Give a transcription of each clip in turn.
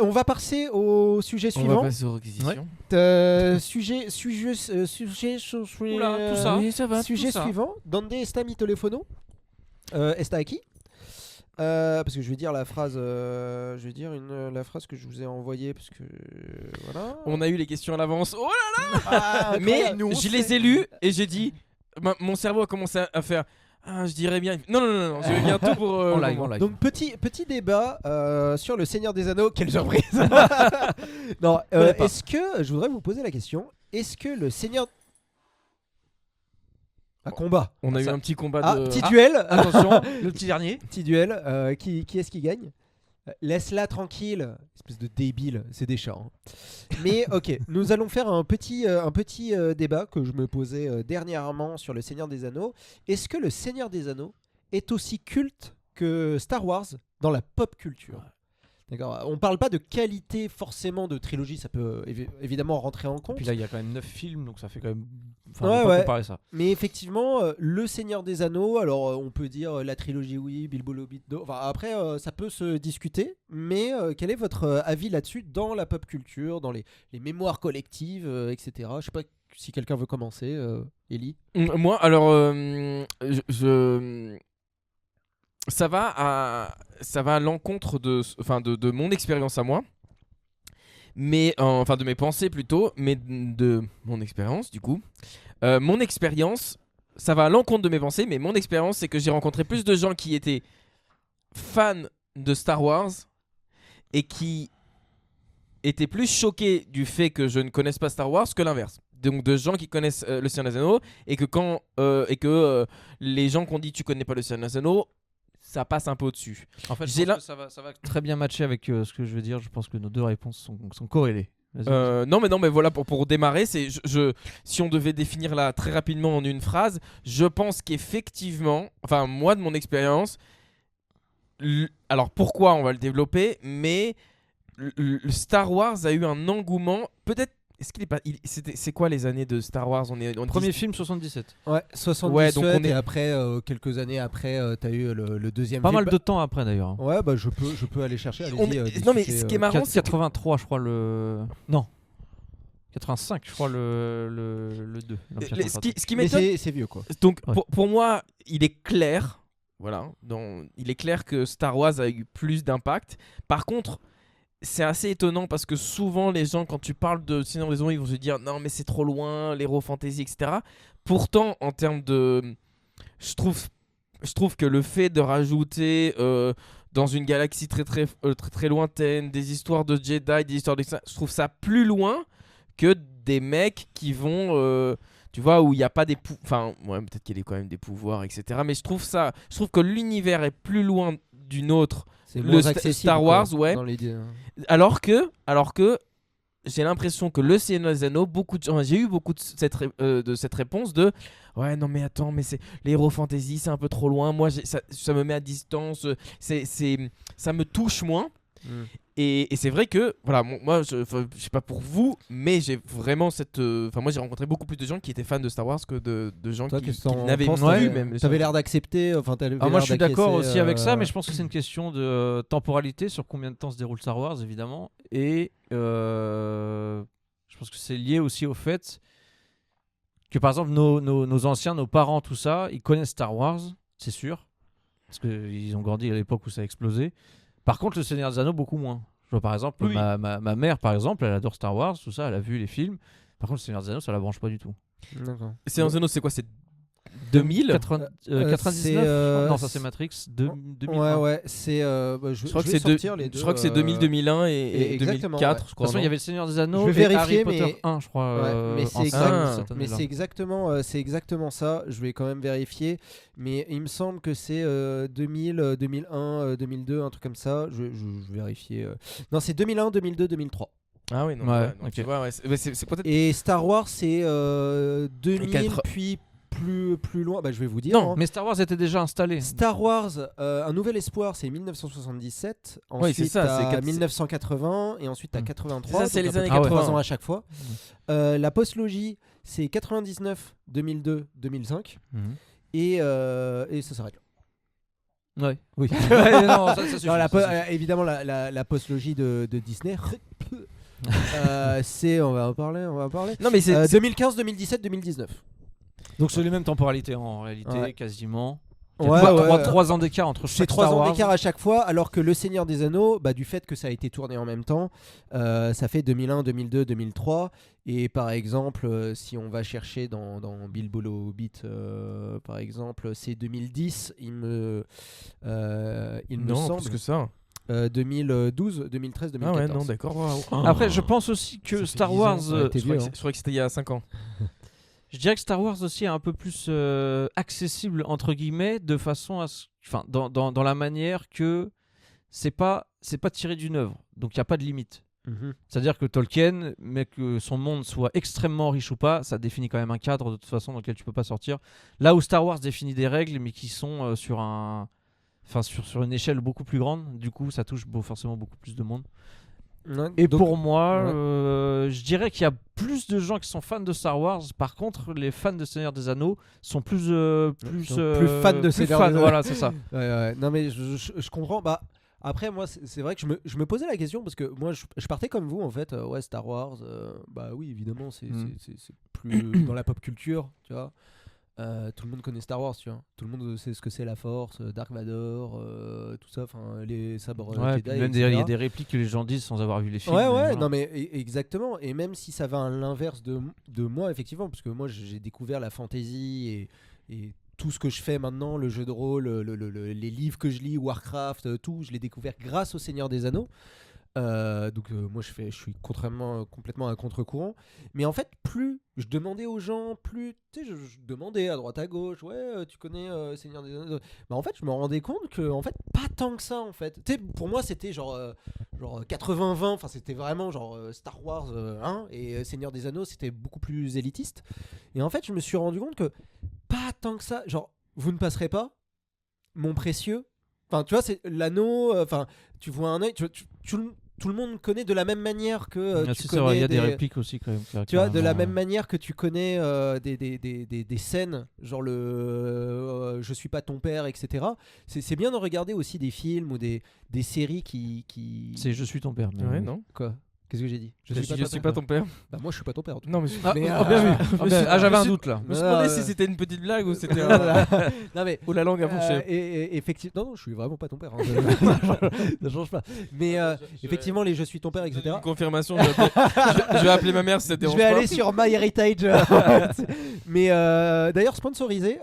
On va passer au sujet suivant. On va passer aux réquisitions. Sujet Oula, tout ça. Oui, ça va. sujet tout ça. suivant. Donde está mi teléfono? Está aquí? Parce que je vais dire la phrase, la phrase que je vous ai envoyée parce que voilà. On a eu les questions à l'avance. Oh là Ah, Mais incroyable. Nous, on je se les fait- ai lus et j'ai dit, mon cerveau a commencé à faire. Ah, je dirais bien. Non, je vais bien tout pour. En live, moment. en live. Donc petit débat sur le Seigneur des Anneaux. Quelle surprise. Non, connais pas. est-ce que je voudrais vous poser la question, est-ce que le Seigneur un combat. On a eu un petit combat Ah, de. petit duel. Attention, le petit dernier. Petit duel. Qui est-ce qui gagne? Laisse-la tranquille, espèce de débile, c'est des chats. Hein. Mais ok, nous allons faire un petit débat que je me posais dernièrement sur le Seigneur des Anneaux. Est-ce que le Seigneur des Anneaux est aussi culte que Star Wars dans la pop culture? D'accord. On parle pas de qualité forcément de trilogie, ça peut évidemment rentrer en compte. Puis là, il y a quand même 9 films, donc ça fait quand même. Ouais, on peut pas ouais. comparer ça. Mais effectivement, le Seigneur des Anneaux, alors on peut dire la trilogie oui, Bilbo le Hobbit, enfin après ça peut se discuter, mais quel est votre avis là-dessus dans la pop culture, dans les mémoires collectives, etc. Je sais pas si quelqu'un veut commencer, Ellie. Moi, alors, ça va à l'encontre de mon expérience à moi, mais enfin de mes pensées plutôt, mais de mon expérience du coup. Mon expérience, ça va à l'encontre de mes pensées, mais mon expérience, c'est que j'ai rencontré plus de gens qui étaient fans de Star Wars et qui étaient plus choqués du fait que je ne connaisse pas Star Wars que l'inverse. Donc de gens qui connaissent le Seigneur des Anneaux et que les gens qu'on dit tu connais pas le Seigneur des Anneaux, ça passe un peu au-dessus. En fait, J'ai je pense que ça va très bien matcher avec ce que je veux dire. Je pense que nos deux réponses sont corrélées. Vas-y. Non mais voilà pour démarrer, c'est si on devait définir là très rapidement en une phrase, je pense qu'effectivement, enfin moi de mon expérience, alors pourquoi on va le développer, mais le Star Wars a eu un engouement peut-être. Est-ce qu'il est pas c'est quoi les années de Star Wars? On Premier film 77. Ouais, 77 Ouais, donc on est- et après quelques années après, t'as eu le deuxième. Pas film. mal de temps après d'ailleurs. Ouais, bah je peux aller chercher. On allez-y, est- non mais discutez, ce qui est marrant, c'est que 83, je crois non. 85, je crois le 2. ce qui mais m'étonne. c'est vieux quoi. Donc Ouais. pour moi, il est clair, voilà, il est clair que Star Wars a eu plus d'impact. Par contre, c'est assez étonnant parce que souvent les gens, quand tu parles de Seigneur des Anneaux, ils vont se dire non mais c'est trop loin, l'héros fantasy, etc. Pourtant, en termes de, je trouve que le fait de rajouter dans une galaxie très lointaine des histoires de Jedi, des histoires de ça, je trouve ça plus loin que des mecs qui vont tu vois, où il n'y a pas des enfin ouais, peut-être qu'il y a quand même des pouvoirs, etc. Mais je trouve que l'univers est plus loin du nôtre. C'est Le moins accessible, Star Wars, quoi, ouais. dans l'idée. Alors que j'ai l'impression que le Seigneur des Anneaux, j'ai eu beaucoup de cette réponse de ouais non mais attends, mais c'est les héros fantasy, c'est un peu trop loin, moi ça me met à distance, ça me touche moins. Et c'est vrai que voilà, moi je sais pas pour vous, mais j'ai vraiment moi j'ai rencontré beaucoup plus de gens qui étaient fans de Star Wars que de gens Toi, qui qu'est-ce que t'en n'avaient penses? vu même les T'avais l'air d'accepter. Enfin, moi je suis d'accord aussi avec ça, mais je pense que c'est une question de temporalité, sur combien de temps se déroule Star Wars évidemment, et je pense que c'est lié aussi au fait que par exemple nos anciens, nos parents, tout ça, ils connaissent Star Wars, c'est sûr, parce qu'ils ont grandi à l'époque où ça a explosé. Par contre, le Seigneur des Anneaux, beaucoup moins. Je vois par exemple, Oui. ma mère, par exemple, elle adore Star Wars, tout ça, elle a vu les films. Par contre, le Seigneur des Anneaux, ça la branche pas du tout. D'accord. Seigneur des Anneaux, c'est quoi, c'est 2000? 99 c'est, non, ça c'est Matrix. 2001. Ouais, c'est. Je crois que vais c'est sortir les deux. Je crois que c'est 2000, 2001 et exactement, 2004, ouais. je De crois. toute façon, il y avait le Seigneur des Anneaux Je vais et vérifier, Harry Potter mais- 1, je crois. Ouais, mais c'est en exact- salle, cette Mais année-là. c'est exactement ça. Je vais quand même vérifier. Mais il me semble que c'est 2000, 2001, 2002, un truc comme ça. Je vais vérifier. Non, c'est 2001, 2002, 2003. Ah oui, non, Ouais, donc ok. tu vois, ouais, c'est peut-être. Et Star Wars, c'est 2000, quatre- puis plus loin. Bah, je vais vous dire. Non, hein. Mais Star Wars était déjà installé. Star Wars, Un Nouvel Espoir, c'est 1977. Oui, c'est Ensuite, ça, t'as c'est quatre- 1980 et ensuite t'as 83. C'est ça, c'est donc les à peu années près 3 80. ans à chaque fois. La postlogie, c'est 99, 2002, 2005 et ça s'arrête là. Ouais. Oui. Ouais, non, ça suffit, Non, ça suffit. évidemment, la postlogie de Disney. On va en parler. Non mais c'est 2015, 2017, 2019. Donc c'est les mêmes temporalités en réalité, Ouais. quasiment. Ouais, 3 ans d'écart entre C'est chaque 3 Star ans Wars. d'écart à chaque fois, alors que Le Seigneur des Anneaux, du fait que ça a été tourné en même temps, ça fait 2001, 2002, 2003. Et par exemple, si on va chercher dans Bilbo le Hobbit, par exemple, c'est 2010, il me non semble. plus que ça. 2012, 2013, 2014. Ah ouais, non, d'accord. Waouh. Après, je pense aussi Ça que fait Star 10 ans, Wars, ça a été vieux, hein. Je croyais que c'était il y a 5 ans. je dirais que Star Wars aussi est un peu plus accessible entre guillemets, de façon à, enfin, dans la manière que c'est pas tiré d'une œuvre, donc il y a pas de limite. C'est-à-dire que Tolkien, mais que son monde soit extrêmement riche ou pas, ça définit quand même un cadre de toute façon dans lequel tu peux pas sortir. Là où Star Wars définit des règles, mais qui sont sur une échelle beaucoup plus grande, du coup ça touche forcément beaucoup plus de monde. Ouais, Et donc- pour moi, ouais. je dirais qu'il y a plus de gens qui sont fans de Star Wars. Par contre, les fans de Seigneur des Anneaux sont plus fans de Seigneur des Anneaux. Voilà, c'est ça. Ouais. Non mais je comprends. Après moi c'est vrai que je me posais la question parce que moi je partais comme vous en fait. Ouais, Star Wars, oui évidemment c'est plus dans la pop culture, tu vois. Tout le monde connaît Star Wars, tu vois. Tout le monde sait ce que c'est la Force, Dark Vador, tout ça, enfin les sabres Ouais, Jedi, puis même etc. il y a des répliques que les gens disent sans avoir vu les films. Ouais, mais voilà. non mais exactement. Et même si ça va à l'inverse de moi, effectivement, parce que moi j'ai découvert la fantasy et tout ce que je fais maintenant, le jeu de rôle, les livres que je lis, Warcraft, tout, je l'ai découvert grâce au Seigneur des Anneaux. Donc moi je suis complètement à contre-courant. Mais en fait, plus je demandais aux gens, plus tu sais, je demandais à droite à gauche, ouais, tu connais Seigneur des Anneaux. En fait, je me rendais compte que en fait pas tant que ça en fait. Tu sais, pour moi c'était genre 80-20, enfin c'était vraiment genre Star Wars 1 et Seigneur des Anneaux c'était beaucoup plus élitiste. Et en fait, je me suis rendu compte que pas tant que ça, genre vous ne passerez pas mon précieux. Enfin, tu vois, c'est l'anneau. Enfin, tu vois un œil. Tout le monde connaît de la même manière que tu C'est vrai, il y connais a des répliques aussi quand même. tu vois, de la même manière que tu connais des scènes, genre je suis pas ton père, etc. C'est bien de regarder aussi des films ou des séries qui. C'est Je suis ton père. mais Ouais, oui. non. Quoi? Qu'est-ce que j'ai dit? Je suis pas ton père. Bah, moi, je suis pas ton père. En tout cas. Non, mais Ah, Mais, bien vu. J'avais un doute là. Je me suis demandé si c'était une petite blague ou c'était Non, mais. ou la langue à fourcher. Et effectivement, non, je suis vraiment pas ton père. Hein. Ne change pas. Mais effectivement, les je suis ton père, etc. Une confirmation. Je vais appeler ma mère si ça te Je dérange vais pas. aller sur MyHeritage. Mais d'ailleurs, sponsorisé.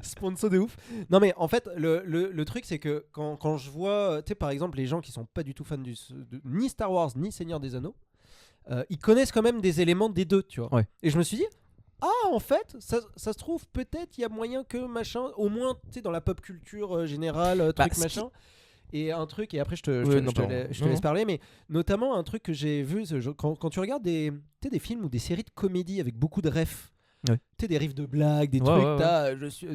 Sponsor de ouf. Non, mais en fait, le truc, c'est que quand je vois, tu sais, par exemple, les gens qui sont pas du tout fans ni Star Wars, ni Seigneur des Anneaux, ils connaissent quand même des éléments des deux, tu vois. Ouais. Et je me suis dit, en fait, ça se trouve, peut-être il y a moyen que machin, au moins, tu sais, dans la pop culture générale, truc ce machin. Et un truc, et après je te Non. laisse parler, mais notamment un truc que j'ai vu, quand tu regardes des films ou des séries de comédie avec beaucoup de refs, Ouais. tu sais, des riffs de blagues, des Ouais, trucs, ouais. t'as, je suis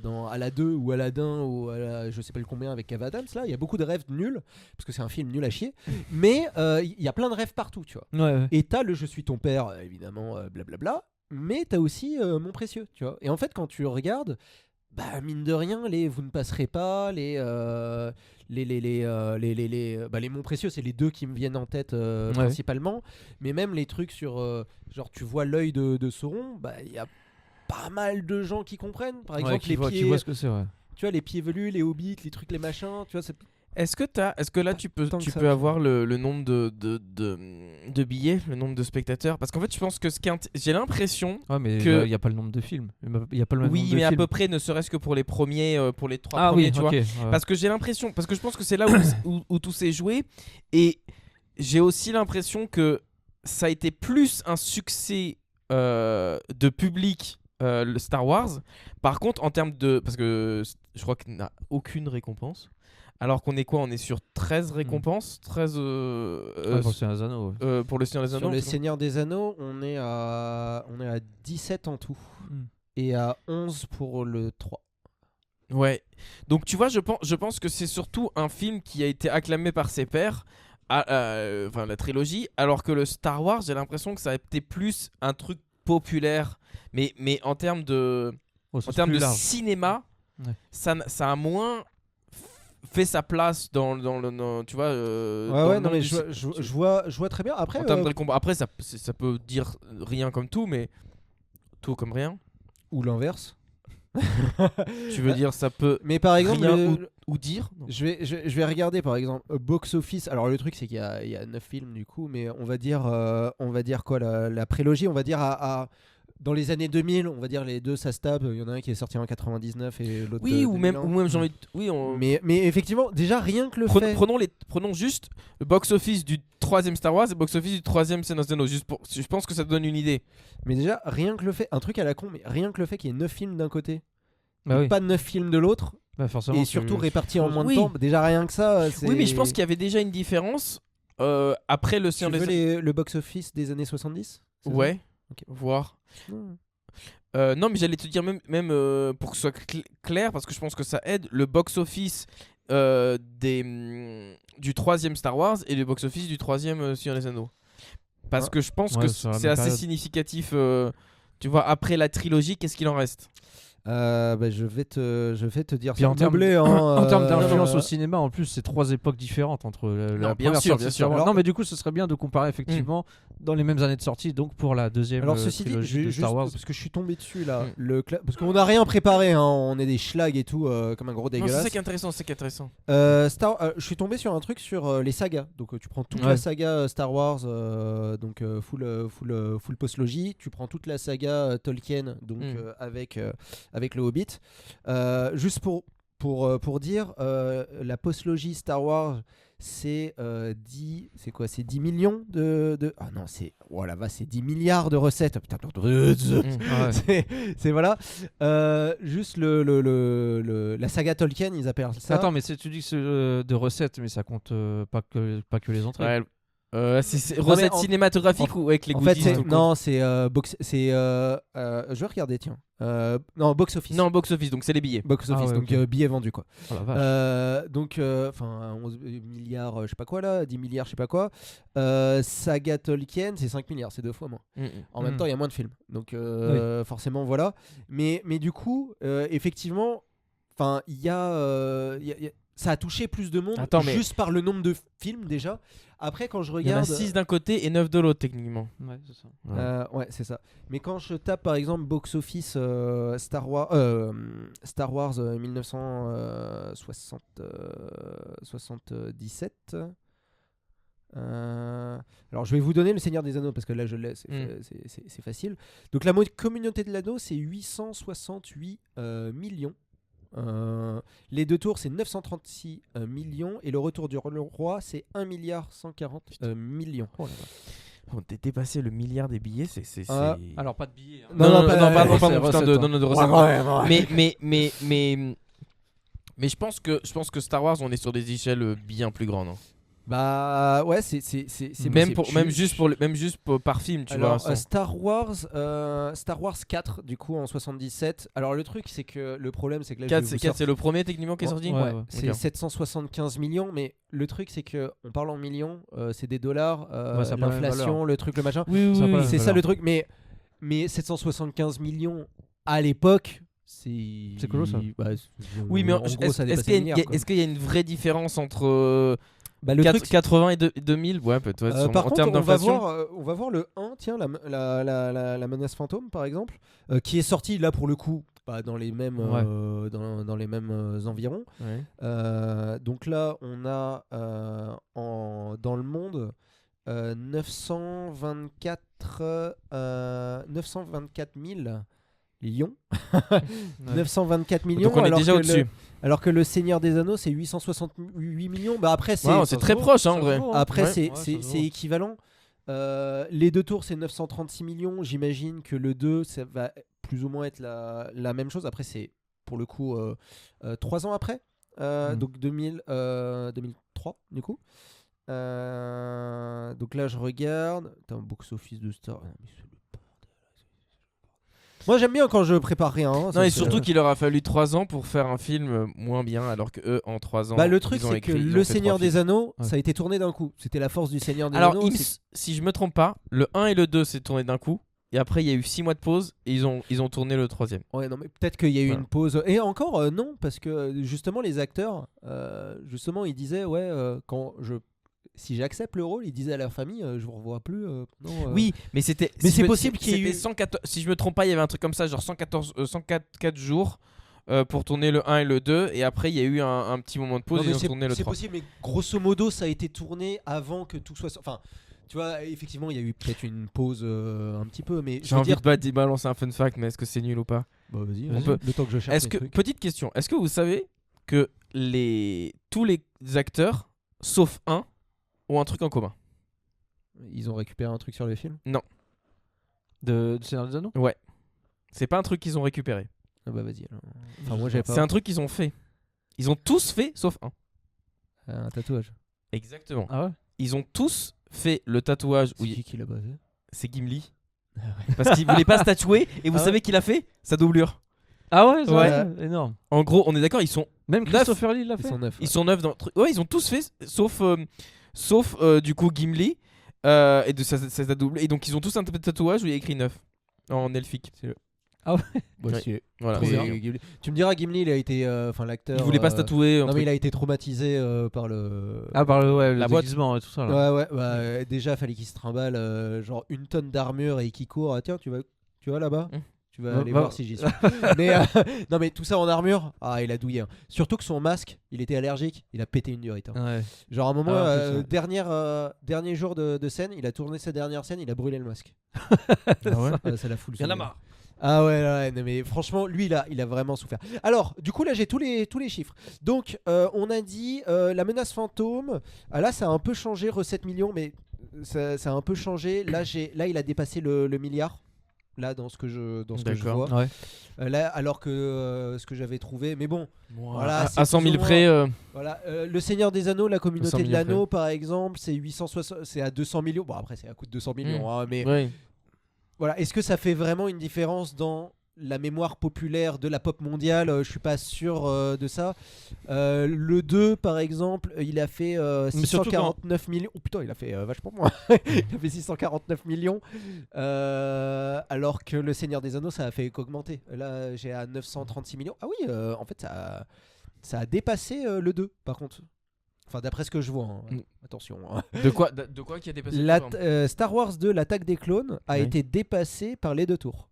dans Ala 2 ou Aladdin ou je sais pas le combien avec Kev Adams, là, il y a beaucoup de refs nuls, parce que c'est un film nul à chier, mais il y a plein de refs partout, tu vois. Ouais. Et t'as le Je suis ton père, évidemment, blablabla, mais t'as aussi Mon précieux, tu vois. Et en fait, quand tu regardes, mine de rien, vous ne passerez pas, les Mon précieux, c'est les deux qui me viennent en tête principalement, mais même les trucs sur, genre tu vois l'œil de Sauron, il y a pas mal de gens qui comprennent, par exemple qui voient ce que c'est, ouais. tu vois, les pieds velus, les hobbits, les trucs, les machins, tu vois, c'est Est-ce que là tu peux tant que ça, avoir le nombre de billets, le nombre de spectateurs? Parce qu'en fait, je pense que j'ai l'impression. Ouais, mais que- il y a pas le nombre de films. Il y a pas le même nombre Oui, de mais à films. peu près, ne serait-ce que pour les premiers, pour les 3 Ah premiers, oui, tu ok. vois. ouais. Parce que j'ai l'impression, parce que je pense que c'est là où tout s'est joué, et j'ai aussi l'impression que ça a été plus un succès de public, le Star Wars. Par contre, en termes de, parce que je crois qu'il n'a aucune récompense. Alors qu'on est quoi? On est sur 13 récompenses, 13 Ouais, pour le Seigneur des Anneaux, ouais. pour le Seigneur des Anneaux. sur le c'est bon. Seigneur des Anneaux, on est à 17 en tout et à 11 pour le 3. Ouais. Donc tu vois, je pense que c'est surtout un film qui a été acclamé par ses pairs, enfin la trilogie, alors que le Star Wars, j'ai l'impression que ça a été plus un truc populaire, mais en termes de Au sens en termes plus de large. cinéma, ça a moins fait sa place dans tu vois. Ouais, non, mais je vois très bien. Après, en termes de combat. Après, ça peut dire rien comme tout, mais tout comme rien. ou l'inverse. Tu veux dire ça peut. Mais par exemple, rien ou dire. Non. je vais regarder par exemple box office. Alors le truc c'est qu'il y a 9 films du coup, mais on va dire quoi la prélogie, on va dire dans les années 2000, on va dire les deux ça se tape. Il y en a un qui est sorti en 99 et l'autre. Oui, ou même j'ai envie. Mais effectivement, déjà rien que le fait. Prenons juste le box office du 3e Star Wars et le box office du 3e Seigneur des Anneaux. Je pense que ça te donne une idée. Mais déjà rien que le fait, un truc à la con, mais rien que le fait qu'il y ait 9 films d'un côté, Bah oui. pas 9 films de l'autre. Bah forcément, Et surtout répartis en moins de Oui. temps. Déjà rien que ça, c'est. Oui, mais je pense qu'il y avait déjà une différence après le Tu Seigneur veux des Anneaux. le box-office des années 70 c'est ça Ouais, Ok. voir. Ouais. Non, mais j'allais te dire même pour que ce soit clair, parce que je pense que ça aide, le box-office du 3e Star Wars et le box-office du 3e Seigneur des Anneaux. Parce que je pense que sur la c'est même assez période. significatif. Tu vois, après la trilogie, qu'est-ce qu'il en reste? Je vais te dire Puis ça en termes doublé, hein, en termes d'influence non, au cinéma, en plus, c'est 3 époques différentes entre la bien première sûr, sortie bien de sûr. Star Wars. Alors- Non, mais du coup, ce serait bien de comparer effectivement dans les mêmes années de sortie, donc pour la deuxième Alors ceci dit, trilogie de juste Star Wars. parce que je suis tombé dessus là, parce qu'on n'a rien préparé, hein, on est des schlags et tout, comme un gros Non, c'est dégueulasse. ça qui est intéressant, c'est ça qui est intéressant. Je suis tombé sur un truc sur les sagas. Donc tu prends toute Ouais. la saga Star Wars, donc full postlogie. Tu prends toute la saga Tolkien, donc avec le Hobbit. Juste pour dire, la postlogie Star Wars, c'est 10 millions de ah non, c'est 10 milliards de recettes. Putain, Ouais. c'est voilà. Juste la saga Tolkien, ils appellent ça. Attends, mais tu dis que c'est de recettes, mais ça compte pas que les entrées. Ouais, c'est Non, recettes mais cinématographiques ou avec les En goodies fait, tout le coup non, c'est je vais regarder, tiens. Non, box office. Non, box office, donc c'est les billets. Box office, ouais, donc ok. billets vendus quoi. Oh la vache. Donc, 11 milliards, je sais pas quoi là, 10 milliards, je sais pas quoi. Saga Tolkien, c'est 5 milliards, c'est 2 fois moins. En même temps, il y a moins de films, donc forcément, voilà. Mais du coup, effectivement, enfin, il y a, ça a touché plus de monde juste par le nombre de films déjà. Après, quand je Il y en a regarde, 6 d'un côté et 9 de l'autre, techniquement. Ouais, c'est ça. ouais, c'est ça. Mais quand je tape par exemple box office Star Wars 1977. Alors je vais vous donner le Seigneur des Anneaux parce que là je l'ai, c'est facile. Donc la communauté de l'anneau c'est 868 millions. Les deux tours c'est 936 millions et le retour du roi c'est 1 milliard 140 millions. Oh là là. On t'es dépassé le milliard des billets, c'est. Alors pas de billets. Hein. Non, pardon, c'est putain recette, de recettes. Mais je pense que Star Wars, on est sur des échelles bien plus grandes. Hein. Bah ouais, c'est Même juste par film, tu alors, vois. Star Wars 4 du coup en 77. Alors le truc c'est que le problème c'est que là 4, je vais vous c'est le premier techniquement qui est sorti. Ouais. c'est Ok. 775 millions, mais le truc c'est que on parle en millions, c'est des dollars, Ouais, ça a pas la même l'inflation, valeur. le truc, le machin. Oui, Ça a pas la C'est même ça valeur. le truc, mais 775 millions à l'époque, c'est colossal. Bah, Oui, mais en gros ça dépasse est-ce les milliards, quoi. est-ce qu'il y a une vraie différence entre Bah, le truc, 80 et 2000? Ouais, peut-être. par En contre, termes on va d'inflation. voir le 1, tiens, la menace fantôme par exemple, qui est sorti là pour le coup dans les mêmes, dans les mêmes environs. Ouais. Donc là, on a dans le monde 924 000 lions. 924 millions. Donc on est alors déjà que au-dessus. alors que le Seigneur des Anneaux, c'est 868 millions. Bah après, c'est Wow, c'est très proche, hein, en vrai. après Ouais. c'est Ouais, c'est- ça se c'est voit. équivalent. Les deux tours, c'est 936 millions. J'imagine que le 2, ça va plus ou moins être la même chose. Après, c'est pour le coup 3 ans après. Donc 2003, du coup. Donc là, je regarde. Attends, box-office de Star. Ah, mais c'est le bordel. Moi, j'aime bien quand je prépare rien. Hein, Non, ça, et c'est- surtout qu'il leur a fallu 3 ans pour faire un film moins bien, alors que eux, en 3 ans. Bah, le truc, ils ont c'est que écrit- ils ont Le fait Seigneur 3 des films. Anneaux, Ouais. ça a été tourné d'un coup. C'était la force du Seigneur des Alors, Anneaux. si je me trompe pas, le 1 et le 2 s'est tourné d'un coup, et après il y a eu 6 mois de pause et ils ont tourné le 3e. Ouais, non, mais peut-être qu'il y a eu Voilà. une pause. Et encore, non, parce que justement, les acteurs, justement, ils disaient, ouais, si j'accepte le rôle, ils disaient à leur famille, je vous revois plus. Non, Oui, mais c'était. Mais si c'est je me- possible qu'il y ait c'était eu- 114 si je me trompe pas, il y avait un truc comme ça, genre 104 jours pour tourner le 1 et le 2, et après il y a eu un petit moment de pause Non, et mais ils ont tourné le c'est 3. possible, mais grosso modo, ça a été tourné avant que tout soit. Enfin, tu vois, effectivement, il y a eu peut-être une pause un petit peu, mais je J'ai veux envie dire. de balancer un fun fact, mais est-ce que c'est nul ou pas? Bah, vas-y, On peut- le temps que je cherche. Est-ce que petite question, est-ce que vous savez que tous les acteurs, sauf un, ont un truc en commun? Ils ont récupéré un truc sur le film. De Seigneur des Anneaux. C'est pas un truc qu'ils ont récupéré. Ah bah vas-y. Alors. Enfin, moi, j'avais pas C'est un truc qu'ils ont fait. Ils ont tous fait, sauf un. un tatouage. Exactement. Ah ouais. Ils ont tous fait le tatouage où C'est qui l'a pas fait? c'est Gimli. Parce qu'il voulait pas se tatouer, et vous Ah ouais savez qu'il a fait sa doublure. Ah ouais, Ouais. énorme. En gros, on est d'accord, ils sont Même Neuf. Christopher Lee l'a Ils fait. sont neufs. Ils sont 9 dans le truc. Ouais, ils ont tous fait, sauf du coup Gimli. Et de ça double. Et donc ils ont tous un tatouage où il y a écrit 9 en elfique. Bah, Ouais. si. Voilà. Trop Mais bien. Gimli. Tu me diras, Gimli, il a été, enfin l'acteur. il voulait pas se tatouer. un Non, mais truc. il a été traumatisé par le. Ah, par le La boîte. déguisement et tout ça. Là. Ouais, déjà, fallait qu'il se trimballe genre une tonne d'armure et qu'il court. Ah, tiens, tu vas là-bas. Tu vas Ouais, aller bah- voir si j'y suis. Mais non, mais tout ça en armure. Ah, il a douillé. Hein. Surtout que son masque, il était allergique. Il a pété une durite. Hein. Ouais. Genre à un moment, Ah, en plus, ouais. dernier jour de scène, il a tourné sa dernière scène, il a brûlé le masque. Ça la fout le Il y en a sourire. marre. Ah ouais, non, mais franchement, lui, il a vraiment souffert. Alors, du coup, là, j'ai tous les chiffres. Donc, on a dit la menace fantôme. Ah, là, ça a un peu changé, recette millions, mais ça a un peu changé. Là, il a dépassé le milliard. Là, dans ce que je D'accord. vois. Ouais. Là, alors que ce que j'avais trouvé. Mais bon, voilà, c'est à 100 000 plus ou près. voilà. Le Seigneur des Anneaux, la 100 communauté 000 de l'anneau, par exemple, c'est 860, c'est à 200 millions. Bon, après, c'est à coût de 200 millions, hein, mais Ouais. voilà. Est-ce que ça fait vraiment une différence dans la mémoire populaire de la pop mondiale? Je suis pas sûr de ça. Le 2, par exemple, il a fait Mais surtout 649 millions. Oh putain, il a fait vachement moins. Il a fait 649 millions. Alors que Le Seigneur des Anneaux, ça a fait qu'augmenter. Là, j'ai à 936 millions. Ah oui, en fait, ça a dépassé le 2, par contre. Enfin, d'après ce que je vois. Hein. Mm. Attention. Hein. De quoi qui a dépassé le film Star Wars 2, l'attaque des clones, a Oui. été dépassé par les deux tours.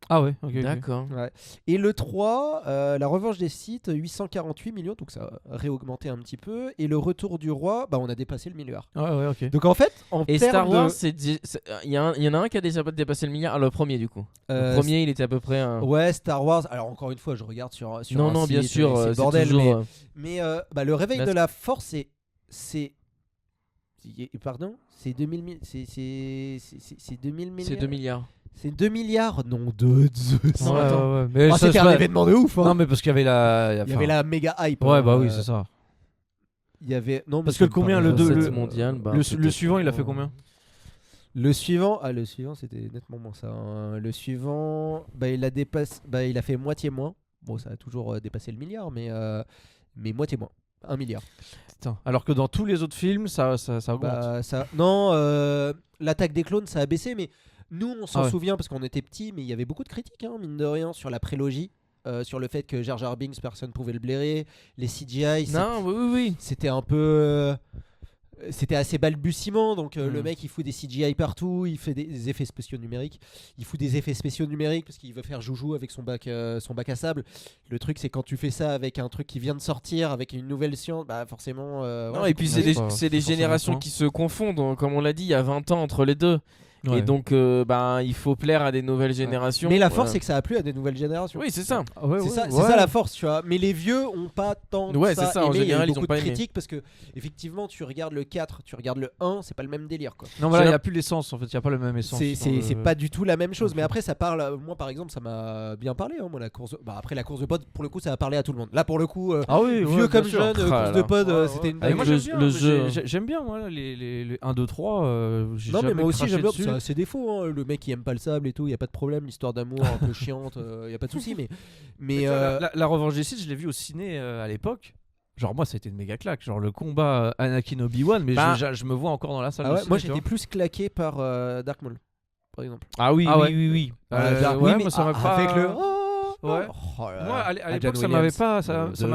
Ah ouais, ok. D'accord. Ouais. Et le 3, la revanche des Sith, 848 millions, donc ça a réaugmenté un petit peu. Et le retour du roi, bah on a dépassé le milliard. Ouais, ok. Donc en fait, en Et termes Star Wars, de... il y en a un qui a déjà dépassé le milliard. Ah, le premier du coup. Le premier, il était à peu près un. Ouais, Star Wars. Alors encore une fois, je regarde sur non, un non, bien site, sûr. c'est le c'est bordel. toujours, Mais bah, le réveil Là, de c'est- la force, c'est pardon, c'est 2000 mi- c'est 2000 milliards. c'est 2 milliards. C'est 2 milliards. Non, 2. Non, attends. ouais. Mais Ah, ça, c'était c'est un pas- événement de ouf. Hein. Non, mais parce qu'il y avait la. Il y avait la méga hype. Ouais, hein. bah oui, c'est ça. Il y avait non Parce mais que combien, le deux deux- Recette mondiale, bah, le peut-être- suivant, il a fait combien? Le suivant, c'était nettement moins ça. Hein. Le suivant, bah il a fait moitié moins. Bon, ça a toujours dépassé le milliard, mais moitié moins, 1 milliard. Putain. Alors que dans tous les autres films, ça augmente. Bah, non, l'attaque des clones, ça a baissé, mais nous on s'en Ah ouais. souvient parce qu'on était petits, mais il y avait beaucoup de critiques, hein, mine de rien, sur la prélogie, sur le fait que Jar Jar Binks, personne pouvait le blairer, les CGI. Non, oui. C'était un peu c'était assez balbutiement, donc le Mm. mec il fout des CGI partout, il fait des effets spéciaux numériques, parce qu'il veut faire joujou avec son bac à sable. Le truc c'est quand tu fais ça avec un truc qui vient de sortir, avec une nouvelle science, bah forcément Non, voilà, et puis c'est c'est pas- des c'est forcément générations point. qui se confondent, hein. Comme on l'a dit, il y a 20 ans entre les deux. Ouais. Et donc, il faut plaire à des nouvelles générations. mais la force Voilà. c'est que ça a plu à des nouvelles générations. Oui, c'est ça. Ah ouais, C'est ouais, ça, ouais. c'est ça la force, tu vois. Mais les vieux ont pas tant de Ouais, ça, c'est ça, en aimé. Il y a eu général, ils ont beaucoup pas de aimé. critiques parce que effectivement, tu regardes le 4, tu regardes le 1, c'est pas le même délire quoi. Non, voilà, il J'ai n'y a plus l'essence en fait, il n'y a pas le même essence. C'est pas du tout la même chose, Ok. mais après ça parle. Moi par exemple, ça m'a bien parlé. Hein, moi la course. Bah après la course de pod, pour le coup, ça a parlé à tout le monde. Là pour le coup, Ah oui, vieux comme jeune, Ah course là de là. pod, Ouais, c'était ouais. une Ah, mais moi dinguerie. j'aime bien, le jeu. j'aime bien moi, les 1, 2, 3. Non mais moi aussi j'aime bien. Ça a ses défauts. Hein. Le mec qui aime pas le sable et tout, y a pas de problème. L'histoire d'amour un peu chiante, y a pas de souci. Mais La Revanche des Sith, je l'ai vu au ciné à l'époque. Genre moi ça a été une méga claque, genre le combat Anakin Obi-Wan, mais Bah, je me vois encore dans la salle. ah de ouais, ciné, moi tu j'étais vois. plus claqué par Dark Maul. par exemple. Ah oui, Ah ouais. oui. Voilà, ouais, mais moi, ça m'a pas- avec le. Ouais. Oh là là. Moi, à John l'époque, ça Williams. m'avait pas, ça De-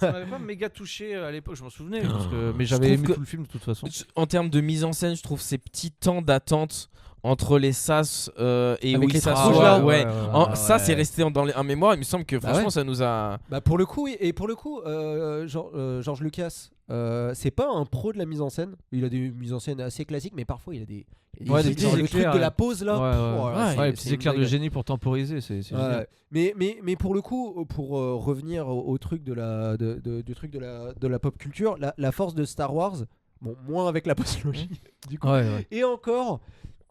m'avait pas méga touché à l'époque. Je m'en souvenais, mais Je j'avais trouve aimé que- tout le film de toute façon. En termes de mise en scène, je trouve ces petits temps d'attente entre les sas et Avec où les ils traces s'assoient, rouges, là. ouais. Ah, Ça, ouais. c'est resté en mémoire. Il me semble que Bah franchement, ouais. ça nous a. Bah pour le coup, oui. Et pour le coup, George Lucas, c'est pas un pro de la mise en scène. Il a des mises en scène assez classiques, mais parfois il a des Ouais, des idées, petits genre le éclairs, truc de la pause là. Ouais, les petits éclairs de génie pour temporiser, c'est génial. Mais pour le coup, pour revenir au truc de la pop culture, la force de Star Wars, bon, moins avec la postologie, du coup. Ouais. Et encore,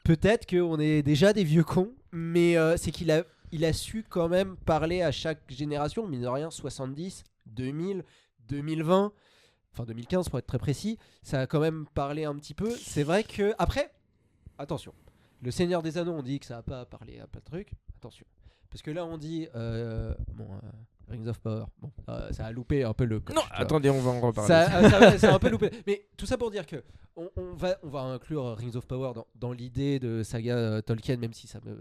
peut-être qu'on est déjà des vieux cons, mais c'est qu'il a su quand même parler à chaque génération, mine de rien, 70, 2000, 2020, enfin 2015 pour être très précis, ça a quand même parlé un petit peu. C'est vrai que, après, attention, le Seigneur des Anneaux, on dit que ça n'a pas parlé à plein de trucs, attention. Parce que là, on dit, Rings of Power, bon, ça a loupé un peu le coche, Non, tu vois. attendez, on va en reparler. Ça a un peu loupé. Mais tout ça pour dire que on va inclure Rings of Power dans l'idée de saga Tolkien, même si ça me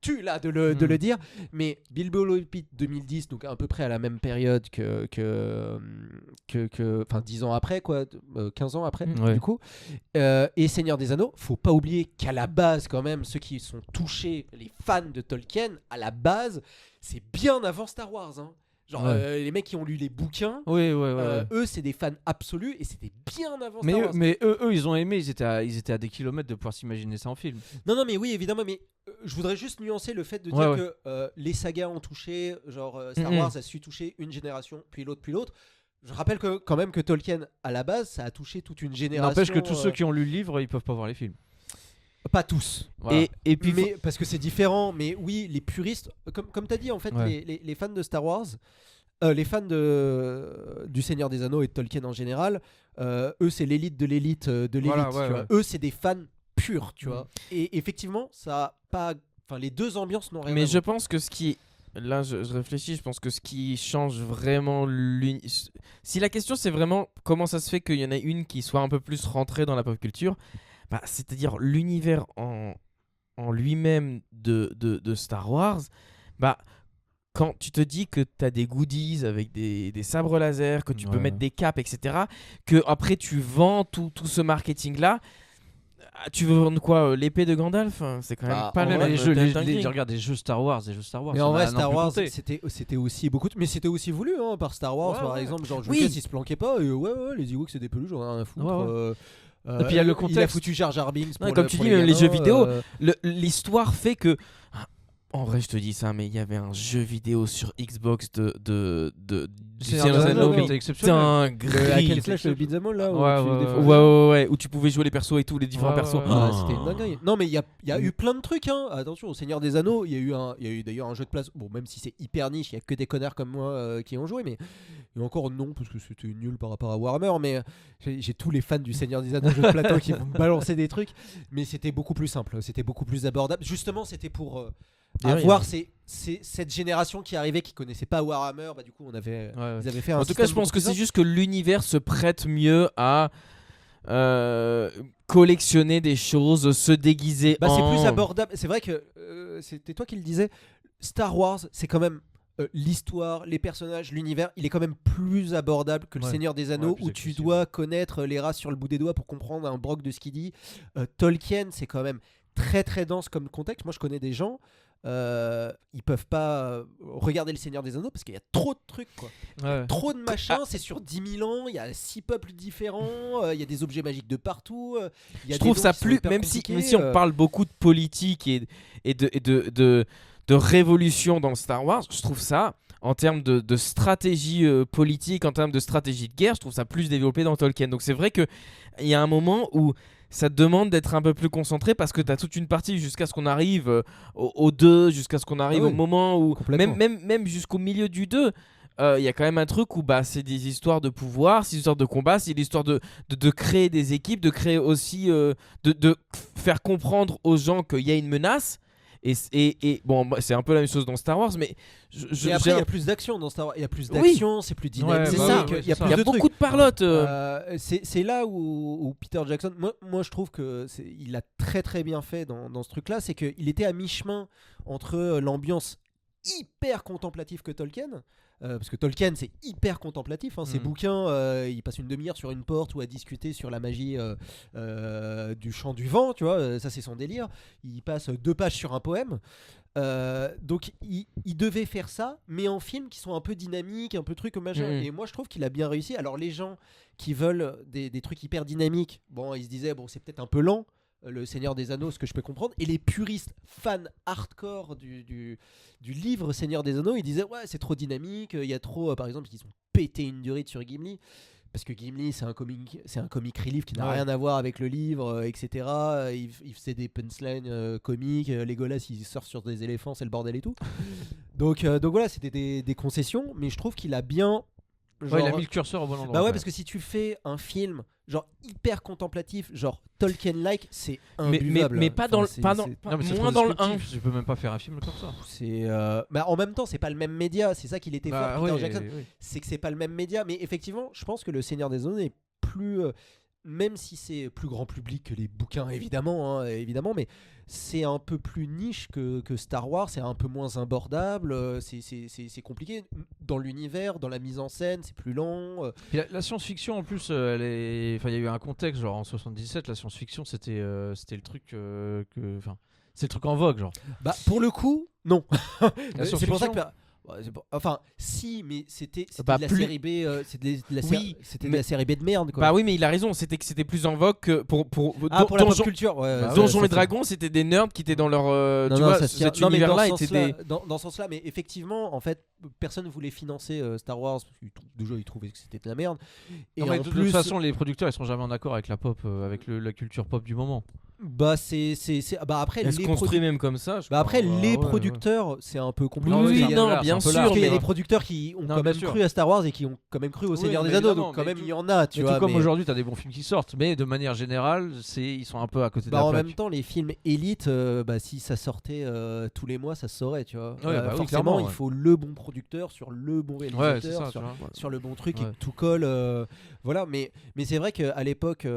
tue là de le dire. Mais Bilbo le Hobbit 2010, donc à peu près à la même période enfin 10 ans après, quoi, 15 ans après, Ouais. du coup. Et Seigneur des Anneaux, faut pas oublier qu'à la base, quand même, ceux qui sont touchés, les fans de Tolkien, à la base, c'est bien avant Star Wars, hein. Genre, les mecs qui ont lu les bouquins, Ouais. eux, c'est des fans absolus et c'était bien avant Star Mais Wars. eux, ils ont aimé, ils étaient à des kilomètres de pouvoir s'imaginer ça en film. Non, mais oui, évidemment, mais je voudrais juste nuancer le fait de dire que les sagas ont touché, genre Star Wars a su toucher une génération, puis l'autre. Je rappelle que quand même que Tolkien, à la base, ça a touché toute une génération. N'empêche que tous ceux qui ont lu le livre, ils peuvent pas voir les films. Pas tous. Voilà. Et puis, Mais, parce que c'est différent, mais oui, les puristes, comme tu as dit, en fait, Ouais. les fans de Star Wars, les fans du Seigneur des Anneaux et de Tolkien en général, eux, c'est l'élite de l'élite de l'élite. Voilà, tu vois. ouais. Eux, c'est des fans purs, tu vois. Et effectivement, ça a pas. Enfin, les deux ambiances n'ont rien à mais je voir. pense que ce qui. Là, je réfléchis, je pense que ce qui change vraiment. Si la question c'est vraiment comment ça se fait qu'il y en a une qui soit un peu plus rentrée dans la pop culture, bah, c'est-à-dire l'univers en lui-même de Star Wars, bah. Quand tu te dis que tu as des goodies avec des sabres laser, que tu peux mettre des capes, etc., que après tu vends tout ce marketing-là, tu veux vendre quoi, l'épée de Gandalf? C'est quand même Bah, pas en le vrai, même les regarde des jeux Star Wars, Mais en vrai, Star Wars, c'était aussi beaucoup. Mais c'était aussi voulu par Star Wars, par exemple. Genre, Oui. Lucas, il se planquait pas. Et ouais, les Ewoks, c'est des peluches, j'en ai rien à foutre. Et puis il y a le Il a contexte. foutu Jar Jar Binks. Non, pour comme le- tu pour dis, les les gamins, jeux vidéo, l'histoire fait que. En vrai, je te dis ça, mais il y avait un jeu vidéo sur Xbox du Seigneur des Anneaux, mais c'était exceptionnel. Le hack dinguerie. and slash, le beat'em all, là. où Ouais, tu ouais, défends- Ouais, où tu pouvais jouer les persos et tout, les différents Ouais, persos. ouais, ouais. Ah, Oh. c'était une dinguerie. Non, mais il y a eu plein de trucs. Attention, au Seigneur des Anneaux, il y a eu d'ailleurs un jeu de place. Bon, même si c'est hyper niche, il y a que des connards comme moi qui ont joué. Mais et encore non, parce que c'était nul par rapport à Warhammer. Mais j'ai tous les fans du Seigneur des Anneaux jeu de plateau qui vont me balancer des trucs. Mais c'était beaucoup plus simple, c'était beaucoup plus abordable. Justement, c'était pour avoir cette génération qui arrivait, qui connaissait pas Warhammer. Bah, du coup, ils avaient fait un En tout cas, je système pense beaucoup que plus c'est simple. juste que l'univers se prête mieux à collectionner des choses, se déguiser Bah, c'est en... plus abordable. C'est vrai que c'était toi qui le disais. Star Wars, c'est quand même l'histoire, les personnages, l'univers. Il est quand même plus abordable que le Ouais. Seigneur des Anneaux, plus où tu accessible. dois connaître les races sur le bout des doigts pour comprendre un broc de ce qu'il dit. Tolkien, c'est quand même très très dense comme contexte. Moi, je connais des gens. Ils peuvent pas regarder le Seigneur des Anneaux parce qu'il y a trop de trucs, quoi. Ouais. Trop de machins, c'est sur 10 000 ans, il y a 6 peuples différents, il y a des objets magiques de partout. Il y a Je des trouve noms ça qui sont plus, hyper même si compliqués, on parle beaucoup de politique et de révolution dans Star Wars, je trouve ça, en termes de stratégie politique, en termes de stratégie de guerre, je trouve ça plus développé dans Tolkien. Donc c'est vrai qu'il y a un moment où ça te demande d'être un peu plus concentré parce que tu as toute une partie jusqu'à ce qu'on arrive au 2, jusqu'à ce qu'on arrive Ah oui, au moment où... complètement. Même jusqu'au milieu du 2, il y a quand même un truc où c'est des histoires de pouvoir, c'est des histoires de combat, c'est l'histoire de créer des équipes, de créer aussi... de faire comprendre aux gens qu'il y a une menace. Et bon, c'est un peu la même chose dans Star Wars, mais Et après, il y a plus d'action dans Star Wars. Il y a plus d'action, c'est plus dynamique. c'est ça. Il y a Il y a plus de beaucoup trucs. de parlotte. C'est là où Peter Jackson, moi je trouve que il a très très bien fait dans ce truc-là, c'est qu'il était à mi-chemin entre l'ambiance hyper contemplative que Tolkien. Parce que Tolkien c'est hyper contemplatif, ses bouquins il passe une demi-heure sur une porte ou à discuter sur la magie du chant du vent, tu vois, ça c'est son délire. Il passe 2 pages sur un poème. Donc il devait faire ça, mais en films qui sont un peu dynamiques, un peu trucs machin. Et moi je trouve qu'il a bien réussi. Alors les gens qui veulent des trucs hyper dynamiques, bon ils se disaient bon c'est peut-être un peu lent, le Seigneur des Anneaux, ce que je peux comprendre. Et les puristes fans hardcore du livre Seigneur des Anneaux, ils disaient ouais c'est trop dynamique, il y a trop, par exemple ils ont pété une durite sur Gimli. Parce que Gimli, c'est un comic relief qui n'a rien à voir avec le livre, etc. Il faisait des punchlines comiques. Legolas, il sort sur des éléphants, c'est le bordel et tout. Donc voilà, c'était des concessions, mais je trouve qu'il a bien. Genre... Ouais, il a mis le curseur au bon endroit. Bah ouais, parce que si tu fais un film genre hyper contemplatif, genre Tolkien-like, c'est imbuvable. Mais pas dans le, moins dans le 1. Je peux même pas faire un film comme ça. C'est bah en même temps, c'est pas le même média. C'est ça qu'il était fort, Peter Jackson. Oui. C'est que c'est pas le même média. Mais effectivement, je pense que le Seigneur des Anneaux est plus, même si c'est plus grand public que les bouquins, évidemment, mais c'est un peu plus niche que Star Wars. C'est un peu moins abordable. C'est compliqué dans l'univers, dans la mise en scène. C'est plus lent. La science-fiction, en plus, il y a eu un contexte. Genre en 77, la science-fiction, c'était le truc c'est le truc en vogue, genre. Bah pour le coup, non. C'est pour ça que. Enfin, si, mais c'était de la série B, c'était de la série B de merde, quoi. Bah oui, mais il a raison, c'était plus en vogue que pour la pop culture. Donjons et Dragons, c'était des nerds qui étaient dans leur cet univers-là était des dans ce sens-là, mais effectivement, en fait, personne ne voulait financer Star Wars parce que déjà ils trouvaient que c'était de la merde. Et de toute façon, les producteurs ils sont jamais en accord avec la pop, avec la culture pop du moment. Bah après elle se construit même comme ça. Après les producteurs, c'est un peu compliqué. Oui, non, bien sûr. Parce qu'il y a des producteurs qui ont quand même cru à Star Wars et qui ont quand même cru au Seigneur des Anneaux. Donc quand même il y en a, tu vois. Comme aujourd'hui, t'as des bons films qui sortent, mais de manière générale, ils sont un peu à côté de la plaque. En même temps, les films élites, si ça sortait tous les mois, ça se saurait, tu vois. Forcément, il faut le bon producteur sur le bon réalisateur, sur le bon truc et que tout colle. Voilà, mais c'est vrai qu'à l'époque,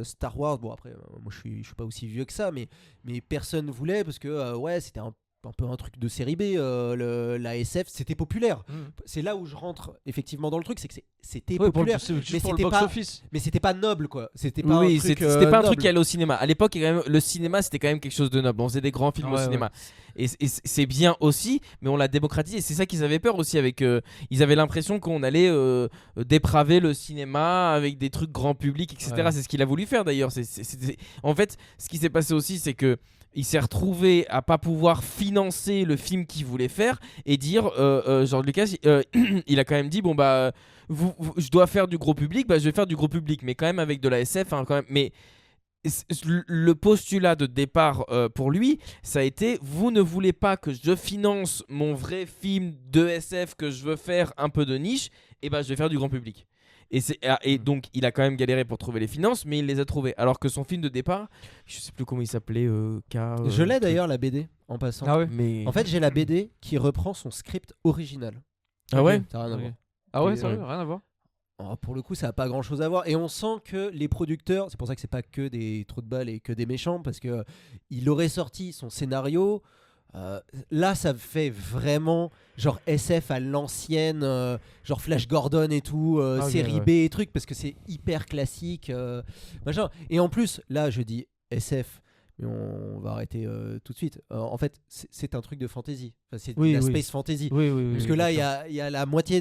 Star Wars, bon après, moi je suis pas aussi vieux que ça, mais personne voulait parce que c'était un peu un truc de série B, la SF c'était populaire. C'est là où je rentre effectivement dans le truc, c'est que c'était populaire, mais c'était pas noble, quoi. C'était pas un truc qui allait au cinéma à l'époque. Le cinéma c'était quand même quelque chose de noble, on faisait des grands films au cinéma. Et c'est bien aussi, mais on l'a démocratisé. Et c'est ça qu'ils avaient peur aussi avec. Ils avaient l'impression qu'on allait dépraver le cinéma avec des trucs grand public, etc. C'est ce qu'il a voulu faire d'ailleurs. En fait, ce qui s'est passé aussi, c'est que il s'est retrouvé à pas pouvoir financer le film qu'il voulait faire et dire George Lucas il a quand même dit bon bah je dois faire du gros public, bah je vais faire du gros public, mais quand même avec de la SF quand même. Mais le postulat de départ pour lui, ça a été vous ne voulez pas que je finance mon vrai film de SF que je veux faire un peu de niche, et bah je vais faire du grand public. Et donc il a quand même galéré pour trouver les finances, mais il les a trouvées. Alors que son film de départ, je sais plus comment il s'appelait. Je l'ai d'ailleurs la BD en passant. Ah ouais. Mais... En fait j'ai la BD qui reprend son script original. Ah ouais. Ça n'a rien à voir. Ah ouais, ça n'a rien à voir. Pour le coup, ça n'a pas grand chose à voir. Et on sent que les producteurs, c'est pour ça que c'est pas que des trous de balles et que des méchants, parce que il aurait sorti son scénario. Là, ça fait vraiment genre SF à l'ancienne, genre Flash Gordon et tout, série B et trucs, parce que c'est hyper classique. Machin. Et en plus, là, je dis SF. Mais on va arrêter tout de suite. En fait, c'est un truc de fantasy. Enfin, c'est de la space fantasy. Parce que là, il y a la moitié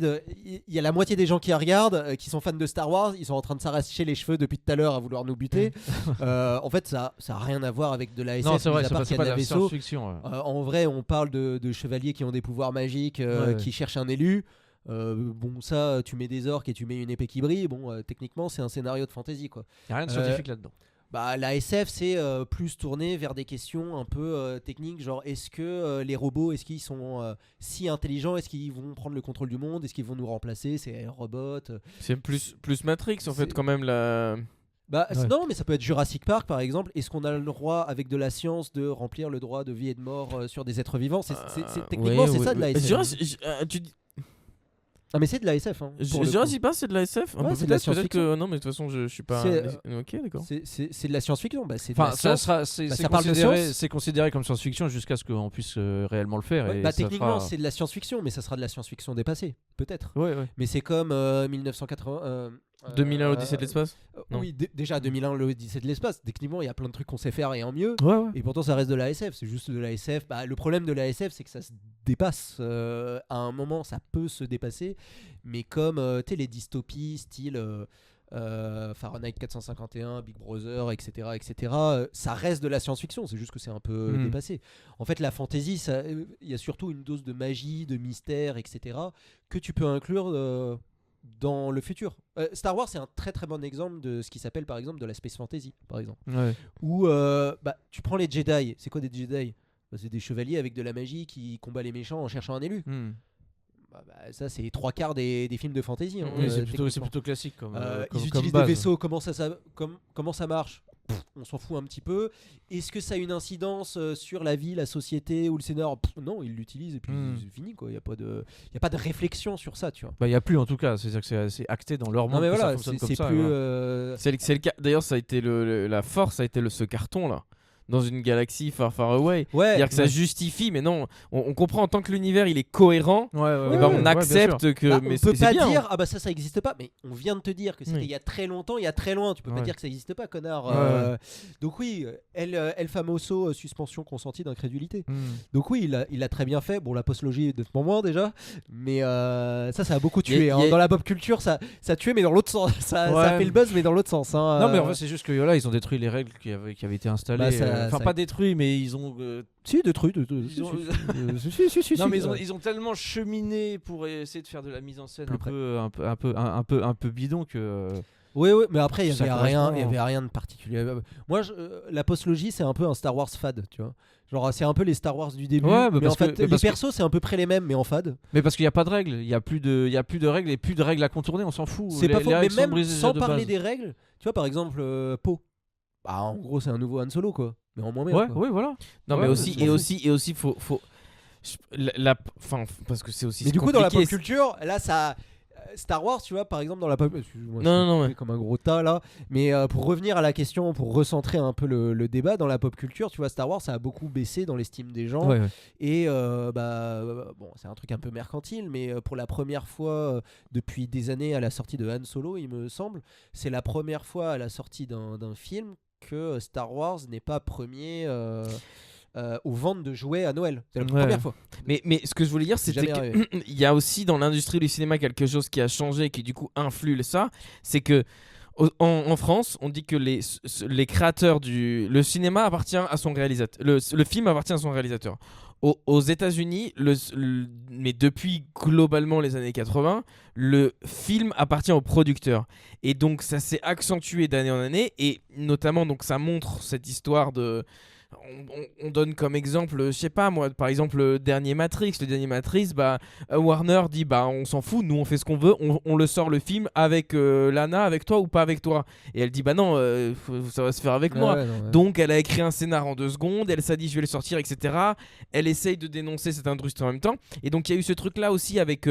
des gens qui regardent, qui sont fans de Star Wars. Ils sont en train de s'arracher les cheveux depuis tout à l'heure à vouloir nous buter. En fait, ça a rien à voir avec de la SF. Non, c'est vrai, c'est pas de la science-fiction. En vrai, on parle de chevaliers qui ont des pouvoirs magiques, qui cherchent un élu. Bon, ça, tu mets des orques et tu mets une épée qui brille. Bon, techniquement, c'est un scénario de fantasy, quoi. Il n'y a rien de scientifique là-dedans. Bah, la SF c'est plus tourné vers des questions un peu techniques, genre est-ce que les robots, est-ce qu'ils sont si intelligents, est-ce qu'ils vont prendre le contrôle du monde, est-ce qu'ils vont nous remplacer, c'est robots. C'est plus Matrix en fait quand même la... Bah Ouais. non, mais ça peut être Jurassic Park par exemple. Est-ce qu'on a le droit avec de la science de remplir le droit de vie et de mort sur des êtres vivants techniquement c'est ça de la SF. Tu dis Ah mais c'est de la SF hein, pour le coup. Jurassic Park, c'est de la SF. Ouais, c'est de la Peut-être science-fiction. que non, mais de toute façon, je suis pas. Ok, d'accord. C'est de la science-fiction. Bah, c'est de Enfin, la ça science. sera, ça c'est parle de considéré, science. c'est considéré comme science-fiction jusqu'à ce qu'on puisse réellement le faire. Ouais, et bah ça techniquement fera- c'est de la science-fiction, mais ça sera de la science-fiction dépassée, peut-être. Ouais, ouais. Mais c'est comme 1980. 2001, l'Odyssée de l'espace. Non. Oui, déjà 2001, l'Odyssée de l'espace. Techniquement, il y a plein de trucs qu'on sait faire et en mieux. Ouais, ouais. Et pourtant, ça reste de la SF. C'est juste de la SF. Bah, le problème de la SF, c'est que ça se dépasse. À un moment, ça peut se dépasser. Mais comme tu sais, les dystopies, style Fahrenheit 451, Big Brother, etc., ça reste de la science-fiction. C'est juste que c'est un peu dépassé. En fait, la fantasy, il y a surtout une dose de magie, de mystère, etc., que tu peux inclure dans le futur. Star Wars, c'est un très très bon exemple de ce qui s'appelle par exemple de la space fantasy, par exemple. Ouais. Où tu prends les Jedi. C'est quoi des Jedi? C'est des chevaliers avec de la magie qui combattent les méchants en cherchant un élu. Ça, c'est 3/4 des films de fantasy. Hein, Oui, c'est techniquement. plutôt classique comme. Ils comme utilisent base. des vaisseaux. Comment ça marche? On s'en fout un petit peu. Est-ce que ça a une incidence sur la vie, la société ou le scénar? Non, ils l'utilisent et puis c'est fini quoi. Il y a pas de réflexion sur ça, tu vois. Bah, il y a plus en tout cas, c'est-à-dire que c'est acté dans leur Non monde mais que voilà, ça fonctionne comme c'est ça. plus. Voilà. C'est le cas. D'ailleurs, ça a été la force, ça a été ce carton là. Dans une galaxie far far away. Ouais. C'est-à-dire que ça justifie, mais non, on comprend en tant que l'univers il est cohérent, Ouais, ouais, et ouais, ben ouais, on bien accepte sûr. que. Bah, mais on peut c'est pas bien. dire ah bah ça existe pas, mais on vient de te dire que c'était Oui. il y a très longtemps, il y a très loin. Tu peux pas Ouais. dire que ça existe pas, connard. Ouais. Donc oui, El Famoso, suspension consentie d'incrédulité. Hmm. Donc oui, il a très bien fait. Bon, la postlogie de moment déjà, mais ça a beaucoup tué. Il y a- Dans la pop culture, ça a tué, mais dans l'autre sens. Ça Ouais. a fait le buzz, mais dans l'autre sens. Hein. Non mais en fait c'est juste que là ils ont détruit les règles qui avaient été installées. Bah, ça- Enfin ça- pas détruit mais ils ont. Si, de trucs. Ils ont- Non mais ils ont tellement cheminé pour essayer de faire de la mise en scène Plus près. un peu bidon que. Oui, mais après, il Ça y avait correspond. rien de particulier. Moi, la postlogie, c'est un peu un Star Wars fade, tu vois. Genre, c'est un peu les Star Wars du début. Ouais, mais parce en fait, que- mais les parce que- persos, c'est à peu près les mêmes, mais en fade. Mais parce qu'il n'y a pas de règles, il y a plus de règles et plus de règles à contourner, on s'en fout. C'est Les- pas les faux, mais règles sont même brisées sans de parler base. des règles, tu vois, par exemple, Poe. Bah, en gros, c'est un nouveau Han Solo, quoi. Mais en moins bien. Ouais, quoi. oui, voilà. Non, Ouais, mais je aussi, m'en et aussi, faut. Enfin, parce que c'est aussi. Mais du coup, dans la pop compliqué, culture, là, ça. Star Wars, tu vois, par exemple, dans la pop. Excuse-moi, Non, je non, fais ouais. comme un gros tas là. Mais pour revenir à la question, pour recentrer un peu le débat dans la pop culture, tu vois, Star Wars, ça a beaucoup baissé dans l'estime des gens. Ouais, ouais. Et bon, c'est un truc un peu mercantile, mais pour la première fois depuis des années à la sortie de Han Solo, il me semble, c'est la première fois à la sortie d'un film que Star Wars n'est pas premier aux ventes de jouets à Noël. C'est la Ouais. première fois. Mais ce que je voulais dire, C'est c'était jamais qu'il y a aussi dans l'industrie du cinéma quelque chose qui a changé et qui du coup influe ça. C'est que en France, on dit que les créateurs le cinéma appartient à son réalisateur. Le film appartient à son réalisateur. Aux États-Unis, mais depuis globalement les années 80, le film appartient au producteur. Et donc ça s'est accentué d'année en année. Et notamment, donc ça montre cette histoire de. On donne comme exemple, je sais pas moi, par exemple le dernier Matrix, Warner dit bah on s'en fout, nous on fait ce qu'on veut, on le sort le film avec Lana, avec toi ou pas avec toi. Et elle dit bah non, ça va se faire avec moi. Ouais, non, ouais. Donc elle a écrit un scénar en 2 secondes, elle s'est dit je vais le sortir, etc. Elle essaye de dénoncer cette industrie en même temps. Et donc il y a eu ce truc là aussi avec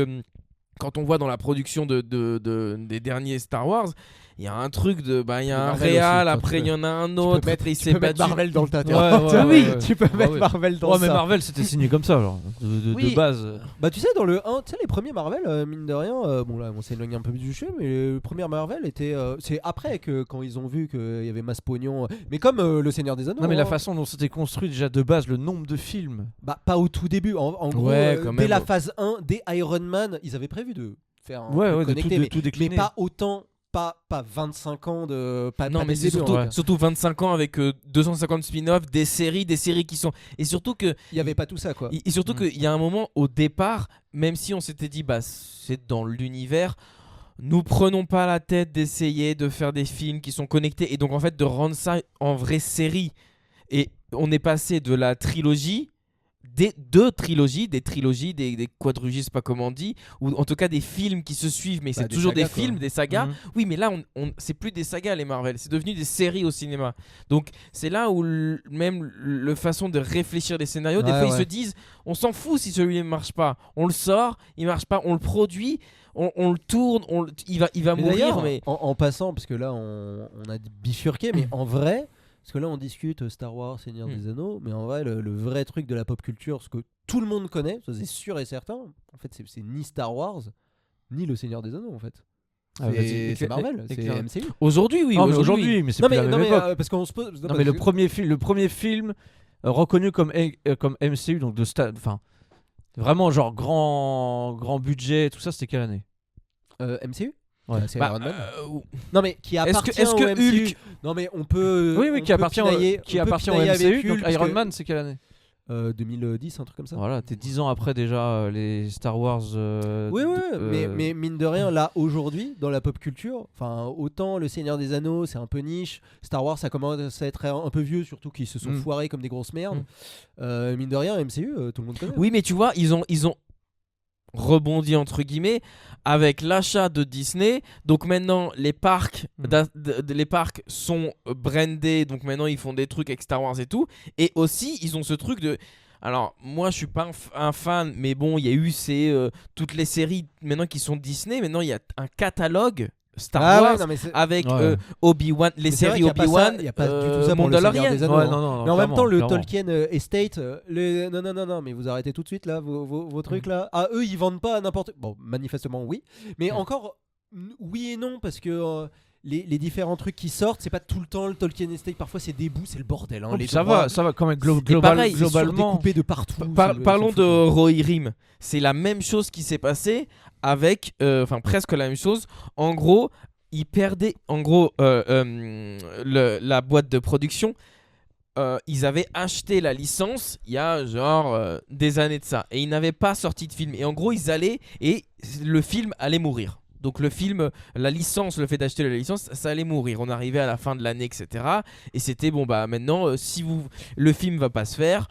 quand on voit dans la production des derniers Star Wars, il y a un truc de il y a un Marvel réal, aussi, après il y en a un Tu peux autre, mettre- après il tu s'est peux mettre battu. Marvel dans le tas. Ouais, ouais, oui, ouais. tu peux Ah mettre oui. Marvel dans Ouais, mais ça. Marvel c'était signé comme ça, genre, Oui. de base. Bah tu sais dans le 1, tu sais les premiers Marvel mine de rien bon là on s'éloigne un peu du sujet mais le premier Marvel était c'est après que quand ils ont vu qu'il y avait masse pognon mais comme le Seigneur des Anneaux Non mais la hein. façon dont c'était construit déjà de base, le nombre de films. Bah pas au tout début en gros Ouais, quand dès même. la phase 1 dès Iron Man ils avaient prévu de faire un Ouais, truc ouais, de connecté, tout- de tout mais décliner. pas autant pas 25 ans de pas Non pas mais dès c'est le début, surtout, hein. surtout 25 ans avec 250 spin-offs, des séries qui sont... Et surtout que Il y avait pas tout ça quoi. Et surtout qu'il y a un moment au départ, même si on s'était dit bah c'est dans l'univers, nous prenons pas la tête d'essayer de faire des films qui sont connectés et donc en fait de rendre ça en vraie série. Et on est passé de la trilogie deux trilogies, des quadrilogies, je sais pas comment on dit, ou en tout cas des films qui se suivent, mais c'est des toujours sagas, des films, des sagas. Oui, mais là, c'est plus des sagas, les Marvel, c'est devenu des séries au cinéma. Donc, c'est là où même le façon de réfléchir les scénarios, des fois, ils se disent, on s'en fout si celui-là ne marche pas. On le sort, il marche pas, on le produit, on le tourne, il va mourir. Mais en passant, parce que là, on a bifurqué, mais en vrai... Parce que là, on discute Star Wars, Seigneur des Anneaux, mais en vrai, le vrai truc de la pop culture, ce que tout le monde connaît, ça c'est sûr et certain, en fait, c'est ni Star Wars, ni le Seigneur des Anneaux, en fait. C'est Marvel, c'est MCU. Aujourd'hui, oui. Aujourd'hui, mais c'est plus la même époque. Parce qu'on se pose... Non, mais le premier film reconnu comme MCU, donc vraiment genre grand budget, tout ça, c'était quelle année MCU c'est Bah, Iron Man. Non mais qui appartient est-ce que au MCU. Hulk Non mais on peut. Oui, on qui appartient au MCU. Donc Hulk, Iron Man, c'est quelle année 2010, un truc comme ça. Voilà, t'es 10 ans après déjà les Star Wars. Oui, mais mine de rien, là aujourd'hui, dans la pop culture, enfin autant le Seigneur des Anneaux, c'est un peu niche. Star Wars, ça commence à être un peu vieux, surtout qu'ils se sont foirés comme des grosses merdes. Mine de rien, MCU, tout le monde connaît. Oui, mais tu vois, ils ont rebondi entre guillemets avec l'achat de Disney. Donc maintenant les parcs les parcs sont brandés, donc maintenant ils font des trucs avec Star Wars et tout, et aussi ils ont ce truc de, alors moi je suis pas un fan, mais bon, il y a eu toutes les séries maintenant qui sont Disney. Maintenant il y a un catalogue Star Wars avec Obi-Wan, les séries Obi-Wan, il y a pas du tout ça pour Mandalorian. le Seigneur des Anneaux. Non, mais en même temps, le Tolkien Estate, non, mais vous arrêtez tout de suite là, vos trucs là. Ah, eux, ils vendent pas à n'importe. Bon, manifestement oui, mais encore oui et non, parce que les différents trucs qui sortent, c'est pas tout le temps le Tolkien Estate. Parfois, c'est des bouts, c'est le bordel. Hein, ça va quand même pareil, globalement. Découpé de partout. Parlons de Rohirrim. C'est la même chose qui s'est passé avec, presque la même chose. En gros, ils perdaient, la boîte de production. Ils avaient acheté la licence il y a des années de ça, et ils n'avaient pas sorti de film. Et en gros, ils allaient, et le film allait mourir. Donc le film, la licence, le fait d'acheter la licence, ça allait mourir. On arrivait à la fin de l'année, etc. Et c'était maintenant, si le film va pas se faire,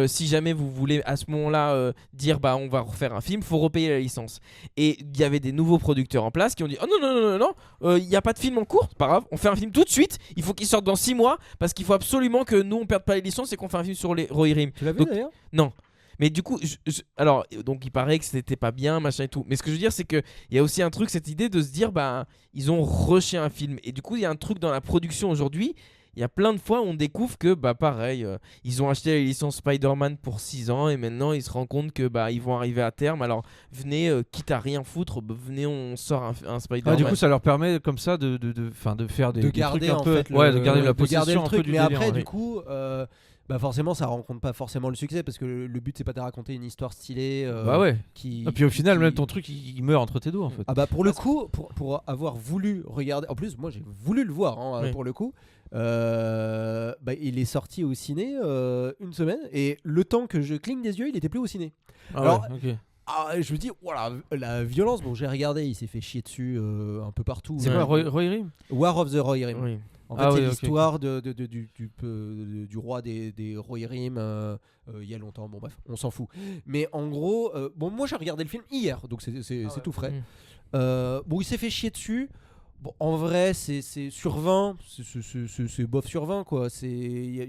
si jamais vous voulez à ce moment-là dire on va refaire un film, faut repayer la licence. Et il y avait des nouveaux producteurs en place qui ont dit non, il n'y a pas de film en cours, c'est pas grave, on fait un film tout de suite, il faut qu'il sorte dans 6 mois, parce qu'il faut absolument que nous on perde pas les licences et qu'on fait un film sur les Rohirrim. Tu l'as vu d'ailleurs ? Non. Mais du coup, alors, donc il paraît que c'était pas bien, machin et tout. Mais ce que je veux dire, c'est qu'il y a aussi un truc, cette idée de se dire, ils ont rushé un film. Et du coup, il y a un truc dans la production aujourd'hui. Il y a plein de fois où on découvre que, pareil, ils ont acheté la licence Spider-Man pour 6 ans, et maintenant ils se rendent compte que ils vont arriver à terme. Alors, venez, quitte à rien foutre, venez, on sort un Spider-Man. Du coup, ça leur permet comme ça de faire des garder trucs un peu, de garder la possession un peu du mais délire. après, du coup. Forcément ça rencontre pas forcément le succès, parce que le but c'est pas de raconter une histoire stylée et puis au final même ton truc il meurt entre tes doigts en fait. Pour le coup, pour avoir voulu regarder, en plus moi j'ai voulu le voir pour le coup, il est sorti au ciné une semaine, et le temps que je cligne des yeux il était plus au ciné. Je me dis, voilà, la violence. Bon, j'ai regardé, il s'est fait chier dessus un peu partout. C'est quoi, Rohirrim ? War of the Rohirrim. Oui. En fait, c'est l'histoire du roi des Rohirrim il y a longtemps. Bon, bref, on s'en fout. Mais en gros, moi j'ai regardé le film hier, donc c'est tout frais. Il s'est fait chier dessus. Bon, en vrai, c'est sur 20, c'est bof sur 20 quoi. C'est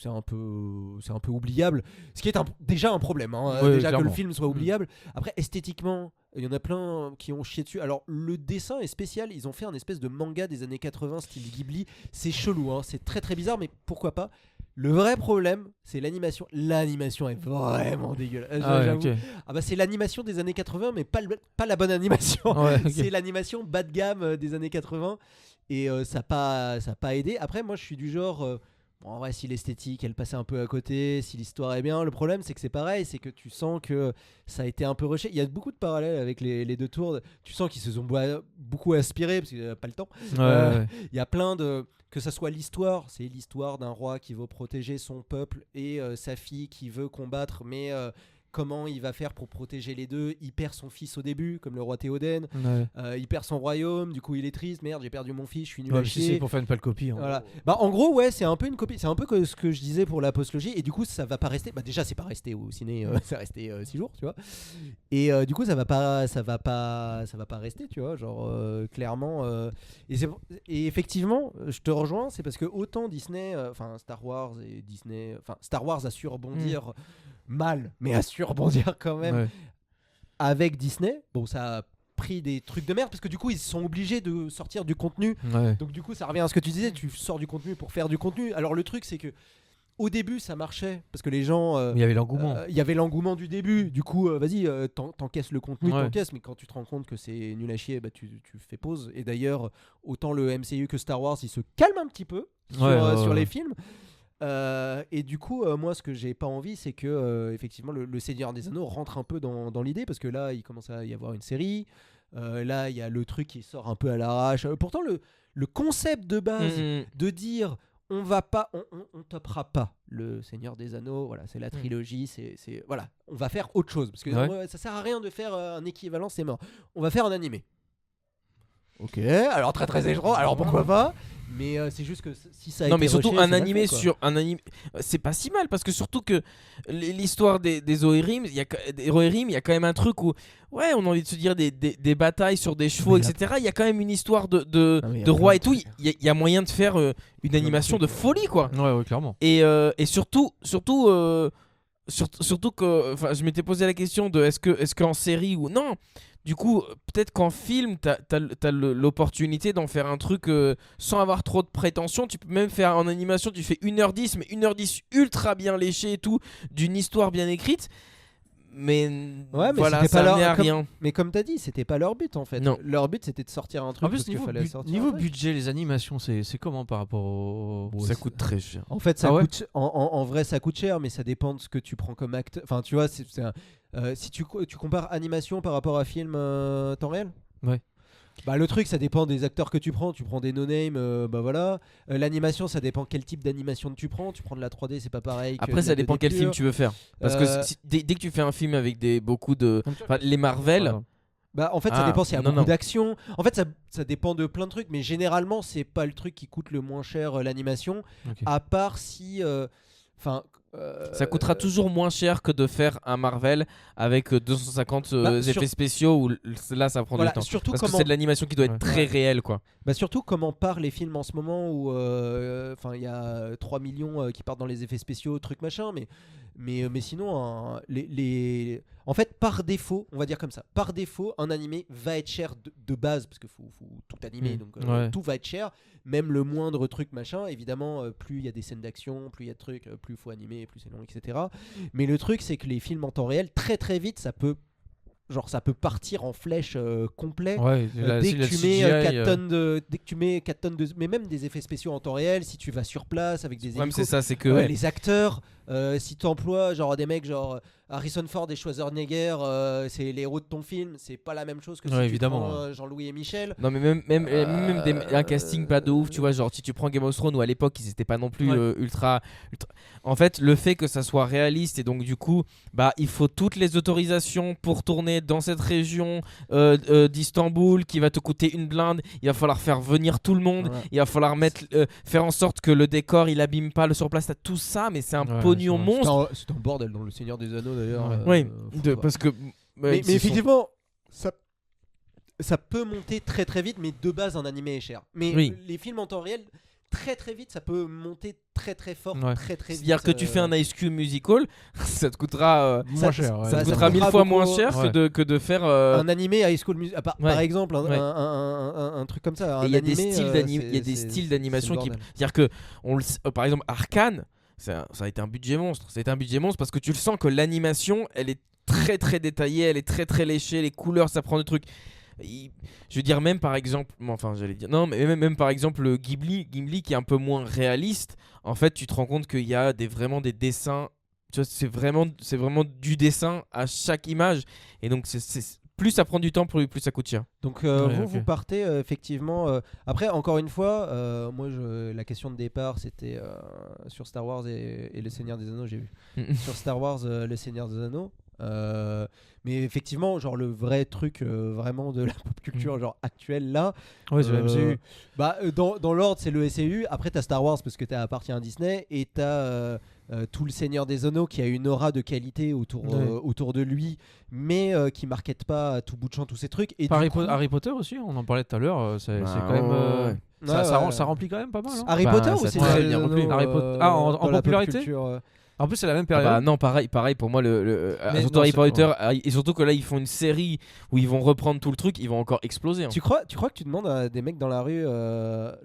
un peu oubliable. Ce qui est déjà un problème, déjà clairement. Que le film soit oubliable. Après, esthétiquement, il y en a plein qui ont chié dessus. Alors, le dessin est spécial. Ils ont fait un espèce de manga des années 80 style Ghibli. C'est chelou, c'est très très bizarre, mais pourquoi pas. Le vrai problème, c'est l'animation. L'animation est vraiment dégueulasse. C'est l'animation des années 80, mais pas la bonne animation. C'est l'animation bas de gamme des années 80. Et ça n'a pas aidé. Après, moi, je suis du genre... en vrai, si l'esthétique, elle passait un peu à côté, si l'histoire est bien, le problème, c'est que c'est pareil. C'est que tu sens que ça a été un peu rushé. Il y a beaucoup de parallèles avec les deux tours. Tu sens qu'ils se sont beaucoup inspirés, parce qu'il n'y a pas le temps. Il y a plein de... Que ça soit l'histoire, c'est l'histoire d'un roi qui veut protéger son peuple et sa fille qui veut combattre, mais comment il va faire pour protéger les deux. Il perd son fils au début, comme le roi Théoden. Ouais. Il perd son royaume, du coup il est triste. Merde, j'ai perdu mon fils, je suis nul Ouais, à si chier. c'est pour faire une pâle copie. Hein. Voilà. Bah, en gros, ouais, c'est un peu une copie. C'est un peu ce que je disais pour la postlogie. Et du coup, ça va pas rester. Bah, déjà, c'est pas resté au ciné. C'est resté 6 jours, tu vois. Et du coup, ça va pas rester, tu vois. Genre, clairement. Et effectivement, je te rejoins. C'est parce que autant Disney, enfin Star Wars et Disney, enfin Star Wars a su rebondir mal, mais a su rebondir quand même Ouais. avec Disney. Bon, ça a pris des trucs de merde parce que du coup ils sont obligés de sortir du contenu. Ouais. Donc du coup ça revient à ce que tu disais, tu sors du contenu pour faire du contenu. Alors le truc c'est que au début ça marchait parce que les gens Il y avait l'engouement. il y avait l'engouement du début. Du coup vas-y t'encaisses le contenu, Ouais. t'encaisses, mais quand tu te rends compte que c'est nul à chier, bah tu fais pause. Et d'ailleurs autant le MCU que Star Wars ils se calment un petit peu sur les films. Et du coup, moi, ce que j'ai pas envie, c'est que effectivement, le Seigneur des Anneaux rentre un peu dans l'idée parce que là, il commence à y avoir une série. Là, il y a le truc qui sort un peu à l'arrache. Pourtant, le concept de base de dire on va pas, on topera pas le Seigneur des Anneaux. Voilà, c'est la trilogie. C'est voilà, on va faire autre chose parce que ça sert à rien de faire un équivalent, c'est mort. On va faire un animé. Ok, alors très étrange. Alors pourquoi pas? Mais c'est juste que si ça a Non été mais surtout rushé, un c'est mal animé fait, quoi. sur un animé, c'est pas si mal parce que surtout que l'histoire des Rohirrim, il y a quand même un truc où ouais on a envie de se dire des batailles sur des chevaux, Mais il y a- etc. Il y a quand même une histoire de Ah, mais il y a de plein roi de et tout. trucs. Il y a moyen de faire une animation de folie quoi. Ouais, clairement. Et surtout que enfin je m'étais posé la question de est-ce qu'en série ou non. Du coup, peut-être qu'en film, t'as l'opportunité d'en faire un truc sans avoir trop de prétention. Tu peux même faire en animation, tu fais 1h10, mais 1h10 ultra bien léché et tout, d'une histoire bien écrite. Mais, Ouais, mais voilà, c'était ça pas amenait à leur, rien. Mais comme t'as dit, c'était pas leur but en fait. Non. Leur but c'était de sortir un truc En parce plus, qu'il niveau, fallait sortir niveau un truc. budget, les animations, c'est comment par rapport au. Ça coûte très cher. En fait, ça Ah ouais coûte en vrai ça coûte cher, mais ça dépend de ce que tu prends comme acte. Enfin, tu vois, si tu compares animation par rapport à film temps réel. Ouais. Bah le truc ça dépend des acteurs que tu prends des no-name, bah voilà. L'animation ça dépend quel type d'animation tu prends de la 3D c'est pas pareil que Après, de ça la dépend 2D quel film pure. tu veux faire. Parce que dès que tu fais un film avec beaucoup de. Enfin, les Marvel. Bah en fait ça Ah, dépend s'il y a non, beaucoup non. d'action. En fait ça dépend de plein de trucs, mais généralement c'est pas le truc qui coûte le moins cher l'animation, Ok. à part si enfin Ça coûtera toujours moins cher que de faire un Marvel avec 250 Bah, effets spéciaux où là ça prend voilà, du temps. surtout Parce que comment c'est de l'animation qui doit être Ouais. très réelle quoi. bah surtout comment partent les films en ce moment où enfin il y a 3 millions qui partent dans les effets spéciaux trucs machin, mais sinon en fait par défaut on va dire comme ça, par défaut un animé va être cher de base parce qu'il faut tout animer, donc Ouais. tout va être cher, même le moindre truc machin. Évidemment plus il y a des scènes d'action, plus il y a de trucs, plus il faut animer, plus c'est long, etc. Mais le truc c'est que les films en temps réel très très vite ça peut partir en flèche complet. Ouais, Dès que tu mets 4 tonnes. tonnes dès que tu mets 4 tonnes de mais même des effets spéciaux en temps réel, si tu vas sur place avec des Même c'est hélicos, ça, c'est que ouais. les acteurs, si tu emploies genre des mecs genre Harrison Ford et Schwarzenegger, c'est les héros de ton film, c'est pas la même chose que si Ouais, tu évidemment, prends Jean-Louis et Michel. Non mais même un casting pas de ouf, tu vois, genre si tu prends Game of Thrones où à l'époque ils étaient pas non plus ultra. En fait, le fait que ça soit réaliste et donc du coup, bah il faut toutes les autorisations pour tourner dans cette région d'Istanbul qui va te coûter une blinde. Il va falloir faire venir tout le monde. Ouais. Il va falloir faire en sorte que le décor il abîme pas le sur place. T'as tout ça, mais c'est un Ouais, pognon c'est vrai. monstre. C'est un bordel dans le Seigneur des Anneaux d'ailleurs. Ouais. Oui, parce que. Mais effectivement, ça peut monter très très vite, mais de base un animé est cher. Mais Oui. les films en temps réel, très très vite, ça peut monter très très fort, Ouais. très très vite. C'est-à-dire que tu fais un High School Musical, ça te coûtera. Moins cher. Ouais. Ça te ça coûtera 1000 coûtera fois beaucoup, moins cher ouais. que de faire. un animé High School Musical, par Ouais. exemple, Ouais. un truc comme ça. Et il y a des animé, styles c'est- il y a des c'est- styles c'est d'animation le qui. bordel. C'est-à-dire que par exemple Arcane, ça a été un budget monstre. Ça a été un budget monstre parce que tu le sens que l'animation, elle est très très détaillée, elle est très très léchée, les couleurs, ça prend des trucs. Je veux dire même par exemple, enfin j'allais dire non, mais même par exemple le Ghibli qui est un peu moins réaliste. En fait, tu te rends compte qu'il y a vraiment des dessins. Tu vois, c'est vraiment du dessin à chaque image, et donc plus ça prend du temps, plus ça coûte cher. Donc Ouais, vous ok. partez effectivement. Après, encore une fois, moi la question de départ c'était sur Star Wars et le Seigneur des Anneaux, j'ai vu. Sur Star Wars, le Seigneur des Anneaux, Mais effectivement, genre le vrai truc vraiment de la pop culture genre actuelle là, Ouais, c'est le MCU. dans l'ordre c'est le MCU. Après t'as Star Wars parce que t'as appartient à Disney et t'as tout le Seigneur des Anneaux qui a une aura de qualité autour de lui, mais qui markete pas à tout bout de champ tous ces trucs. Et Harry Potter aussi, on en parlait tout à l'heure. C'est quand même. Ça remplit quand même pas mal. Hein. Harry Potter ou ça c'est très les bien Anneaux, rempli. En dans la pop popularité culture, En plus, c'est la même période. Bah non, pareil pour moi Mais surtout non, Harry c'est- Potter et surtout que là ils font une série où ils vont reprendre tout le truc, ils vont encore exploser. Hein. Tu crois que tu demandes à des mecs dans la rue des Ah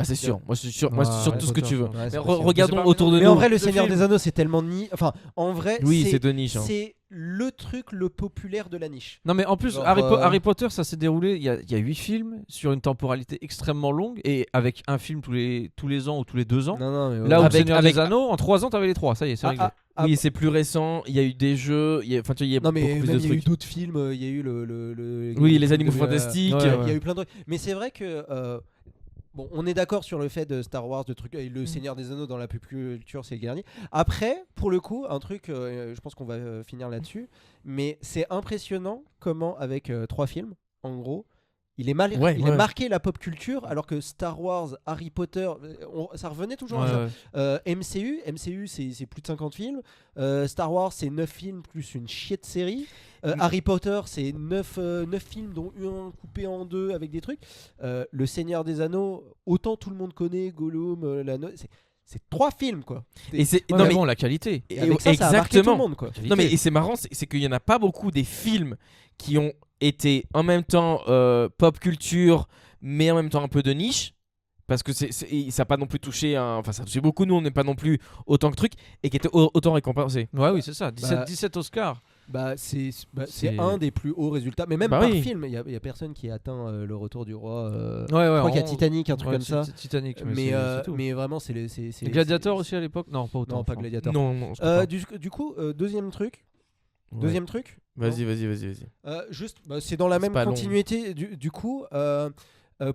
c'est trucs, sûr, moi je suis sûr, Ouais, tout ce que tu veux. Ouais, c'est Mais possible. regardons Mais c'est pas- autour de Mais nous. en vrai, le Le Seigneur film. des Anneaux, c'est tellement Enfin, en vrai, Oui, c'est de niche. Hein. c'est le truc le populaire de la niche. Non, mais en plus, Genre, Harry Potter, ça s'est déroulé. Il y a 8 films sur une temporalité extrêmement longue et avec un film tous les ans ou tous les 2 ans. Non, mais Là où le Avec- Seigneur avec- des Anneaux, en 3 ans, t'avais les 3. Ça y est, c'est réglé. Oui, c'est plus récent, il y a eu des jeux, enfin tu vois, il y a non, mais beaucoup plus même de il y a eu trucs. d'autres films. Il y a eu le Oui, les animaux de- fantastiques. ouais, Il y a eu plein de trucs. Mais c'est vrai que. Bon, on est d'accord sur le fait de Star Wars, de trucs, et le Seigneur des Anneaux dans la pop culture, c'est le dernier. Après, pour le coup, un truc, je pense qu'on va finir là-dessus, mais c'est impressionnant comment, avec 3 films, en gros, il a marqué la pop culture, alors que Star Wars, Harry Potter, ça revenait toujours. Ouais, genre, ouais. MCU c'est plus de 50 films. Star Wars, c'est 9 films plus une chier de série. Harry Potter, c'est 9 films, dont un coupé en 2 avec des trucs. Le Seigneur des Anneaux, autant tout le monde connaît, Gollum, l'anneau. C'est 3 films, quoi. Et c'est Ouais, non mais mais bon, la qualité. Et avec ça a marqué tout le monde, quoi. non mais et c'est marrant, c'est qu'il y en a pas beaucoup des films qui ont été en même temps pop culture, mais en même temps un peu de niche. Parce que ça n'a pas non plus touché enfin ça a touché beaucoup, nous on n'est pas non plus autant que truc et qui était autant récompensé. Ouais, oui, c'est ça. 17 Oscars. C'est C'est- un des plus hauts résultats. Mais même Bah par oui. film, il y a personne qui a atteint le Retour du Roi. Ouais, Je crois qu'il y a Titanic, un truc comme ça. Titanic, Mais c'est tout. vraiment, c'est les. Et Gladiator aussi à l'époque. Non, pas autant. Non, pas je crois. Gladiator. Non, je comprends. Du coup, deuxième truc. Ouais. Deuxième truc. Vas-y. Juste, c'est dans la C'est même pas long. continuité. Du coup,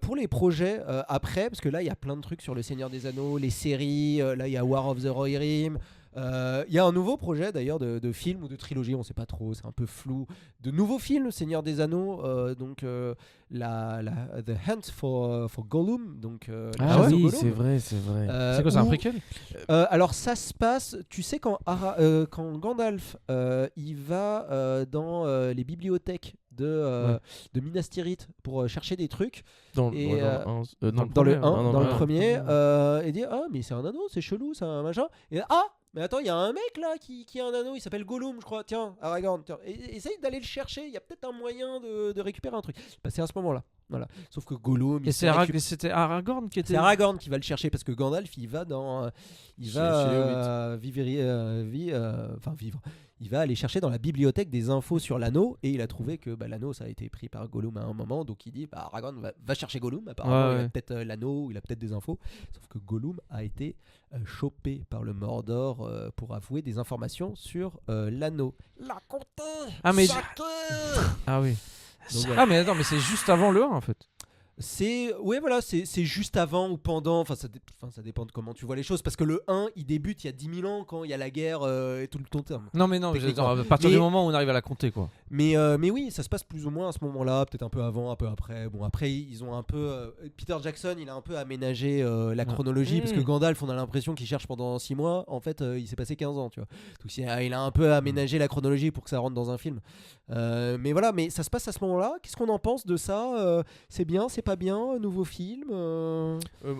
pour les projets après, parce que là, il y a plein de trucs sur le Seigneur des Anneaux, les séries. Là, il y a War of the Rohirrim. Il y a un nouveau projet d'ailleurs de film ou de trilogie, on sait pas trop, c'est un peu flou. De nouveaux films, Seigneur des Anneaux, donc The Hunt for Gollum, donc la Ah chasse au oui, Gollum. c'est vrai. C'est quoi, c'est un où- préquel alors ça se passe, tu sais, quand Gandalf il va dans les bibliothèques de Minas Tirith pour chercher des trucs, Dans Et, dans le 1, non, dans le ouais. premier, et dit ah mais c'est un anneau, c'est chelou, c'est un machin. Et mais attends, il y a un mec là qui a un anneau, il s'appelle Gollum, je crois. Tiens, Aragorn, tiens. Essaye d'aller le chercher, il y a peut-être un moyen de récupérer un truc. Bah, c'est à ce moment-là. Voilà. Sauf que Gollum, Et c'était Aragorn qui était. c'est Aragorn qui va le chercher parce que Gandalf, il va dans, vivre. Il va aller chercher dans la bibliothèque des infos sur l'anneau et il a trouvé que l'anneau ça a été pris par Gollum à un moment, donc il dit Aragorn va chercher Gollum. Apparemment, il a peut-être l'anneau, il a peut-être des infos. Sauf que Gollum a été chopé par le Mordor pour avouer des informations sur l'anneau. La comté. Ah, mais- Chacun. Ah oui. Donc, voilà. Ah, mais attends, mais c'est juste avant le 1 en fait. C'est juste avant ou pendant, ça dépend de comment tu vois les choses, parce que le 1 il débute il y a 10 000 ans quand il y a la guerre et tout le ton terme. Non, mais Techniquement. à partir Mais- du moment où on arrive à la compter quoi. Mais oui, ça se passe plus ou moins à ce moment-là, peut-être un peu avant, un peu après. Bon, après ils ont un peu Peter Jackson, il a un peu aménagé la chronologie, parce que Gandalf, on a l'impression qu'il cherche pendant 6 mois, en fait il s'est passé 15 ans, tu vois. Donc il a un peu aménagé la chronologie pour que ça rentre dans un film. Mais voilà, mais ça se passe à ce moment-là. Qu'est-ce qu'on en pense de ça? C'est bien, c'est pas bien, nouveau film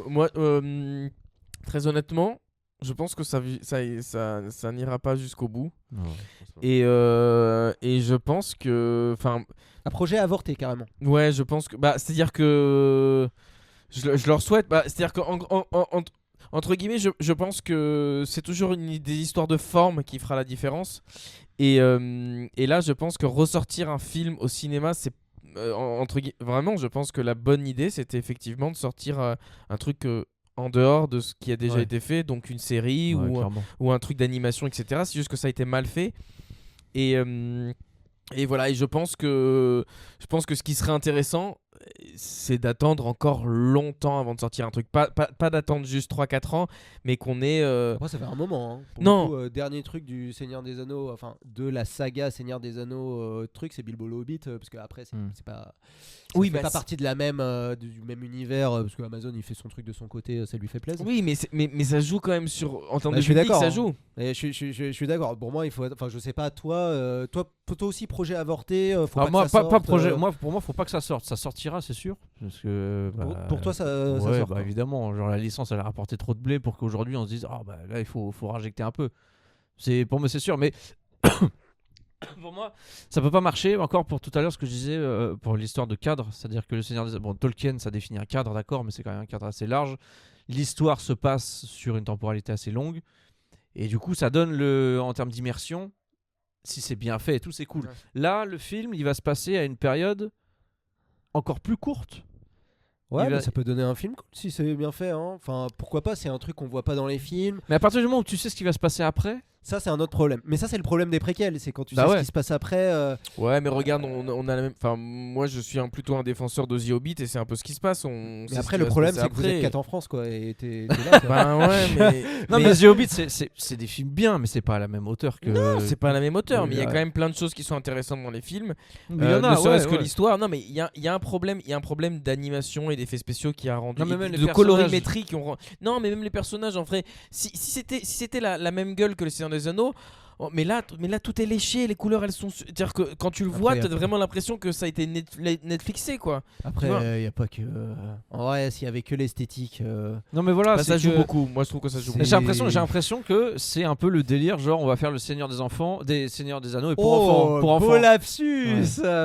Moi, très honnêtement, je pense que ça n'ira pas jusqu'au bout. Et je pense que, enfin, Un projet avorté carrément. ouais, je pense que, c'est-à-dire que je leur souhaite, c'est-à-dire que entre guillemets, je pense que c'est toujours des histoires de forme qui fera la différence. Et là, je pense que ressortir un film au cinéma, c'est vraiment, je pense que la bonne idée, c'était effectivement de sortir un truc en dehors de ce qui a déjà été fait, donc une série ou un truc d'animation, etc. C'est juste que ça a été mal fait. Et voilà, et je pense que ce qui serait intéressant, c'est d'attendre encore longtemps avant de sortir un truc. Pas d'attendre juste 3-4 ans, mais qu'on ait. Après, ça fait un moment. Hein. Pour Non. le coup, dernier truc du Seigneur des Anneaux, enfin de la saga Seigneur des Anneaux, c'est Bilbo le Hobbit, parce que après c'est pas. Ça fait pas partie de la même du même univers, parce que Amazon il fait son truc de son côté, ça lui fait plaisir. Oui, mais ça joue quand même sur en termes Bah, de je suis public, d'accord, ça hein. joue. Et je suis d'accord. Pour moi, il faut. Enfin, je sais pas. Toi aussi projet avorté. Faut Alors pas que ça sorte, pas projet. Pour moi, faut pas que ça sorte. Ça sortira, c'est sûr. Parce que pour toi, ça ouais, sort. bah, quoi. évidemment. Genre la licence, elle a rapporté trop de blé pour qu'aujourd'hui on se dise ah bah là il faut rajecter un peu. C'est pour moi c'est sûr, mais pour moi ça peut pas marcher. Encore pour tout à l'heure ce que je disais pour l'histoire de cadre, c'est-à-dire que le Seigneur des Tolkien ça définit un cadre, d'accord, mais c'est quand même un cadre assez large. L'histoire se passe sur une temporalité assez longue et du coup ça donne en termes d'immersion. Si c'est bien fait et tout, c'est cool. Ouais. Là, le film, il va se passer à une période encore plus courte. Ouais, mais ça peut donner un film cool si c'est bien fait. Hein. Enfin, pourquoi pas, c'est un truc qu'on voit pas dans les films. Mais à partir du moment où tu sais ce qui va se passer après, Ça, c'est un autre problème. Mais ça, c'est le problème des préquels. C'est quand tu Bah sais ouais. ce qui se passe après. Ouais, mais regarde, on a la même. Enfin, moi, je suis plutôt un défenseur de The Hobbit et c'est un peu ce qui se passe. Mais après, le problème, c'est que vous êtes 4 en France, quoi. Et t'es là. Quoi. Ben ouais, mais. non, mais The Hobbit, c'est des films bien, mais c'est pas à la même hauteur que. Non, c'est pas à la même hauteur, mais il y a ouais. quand même plein de choses qui sont intéressantes dans les films. Mais il y en a, ne serait-ce ouais, que ouais. l'histoire. Non, mais il y a un problème d'animation et d'effets spéciaux qui a rendu. Non, mais même de les personnages. colorimétrie qui ont. Non, mais même les personnages, en vrai. Si c'était la même gueule que le Seigneur des Anneaux. Mais là, tout est léché, les couleurs elles sont. C'est-à-dire que quand tu le vois, Après, t'as vraiment l'impression que ça a été Netflixé quoi. Après, Tu vois. il n'y a pas que. En vrai, s'il y avait que l'esthétique. Non, mais voilà, Bah, c'est ça joue que- beaucoup. Moi je trouve que ça joue C'est- beaucoup. J'ai l'impression que c'est un peu le délire, genre on va faire le Seigneur des enfants, des Seigneurs des Anneaux et pour enfants. Pour beau enfants. lapsus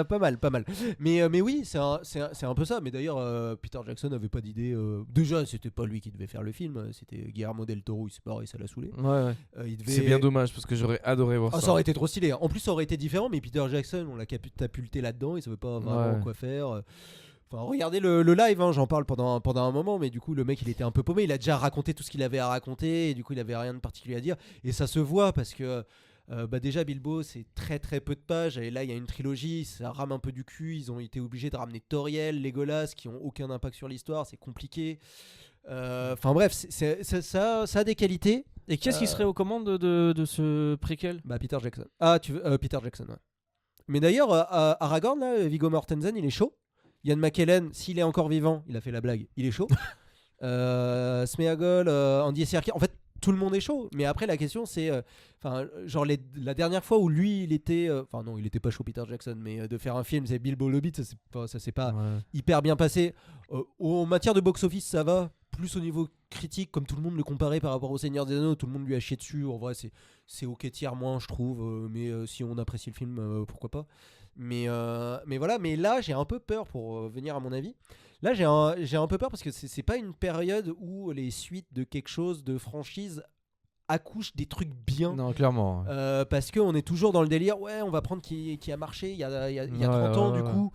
pas mal, pas mal. Mais oui, c'est un peu ça. Mais d'ailleurs, Peter Jackson n'avait pas d'idée. Déjà, c'était pas lui qui devait faire le film. C'était Guillermo del Toro. Il s'est barré, ça l'a saoulé. Ouais. Il devait... C'est bien dommage parce que j'aurais adoré voir Ah, ça. ça aurait été trop stylé. En plus, ça aurait été différent. Mais Peter Jackson, on l'a catapulté là-dedans. Il savait pas vraiment Ouais. quoi faire. Enfin, regardez le live, hein, j'en parle pendant un moment, mais du coup le mec il était un peu paumé, il a déjà raconté tout ce qu'il avait à raconter et du coup il avait rien de particulier à dire et ça se voit parce que déjà Bilbo c'est très très peu de pages et là il y a une trilogie, ça rame un peu du cul, ils ont été obligés de ramener Toriel, Legolas qui ont aucun impact sur l'histoire, c'est compliqué. Enfin bref, ça a des qualités. Et qui est-ce qui serait aux commandes de ce préquel? Bah Peter Jackson. Ah tu veux Peter Jackson ouais. Mais d'ailleurs Aragorn là, Viggo Mortensen il est chaud. Yann McKellen, s'il est encore vivant, il a fait la blague, il est chaud. Smeagol, Andy Serkis, en fait, tout le monde est chaud. Mais après, la question, c'est, genre la dernière fois où lui, il était, non, il était pas chaud, Peter Jackson, mais de faire un film, c'est Bilbo le Hobbit, ça s'est pas Ouais. hyper bien passé. En matière de box-office, ça va. Plus au niveau critique, comme tout le monde le comparait par rapport au Seigneur des Anneaux, tout le monde lui a chié dessus. En vrai, c'est ok tiers moins, je trouve. Mais si on apprécie le film, pourquoi pas. Mais voilà, mais là j'ai un peu peur pour venir à mon avis. Là j'ai un peu peur parce que c'est pas une période où les suites de quelque chose de franchise accouchent des trucs bien. Non, clairement. Parce qu'on est toujours dans le délire, ouais, on va prendre qui a marché il y a 30 ans du coup.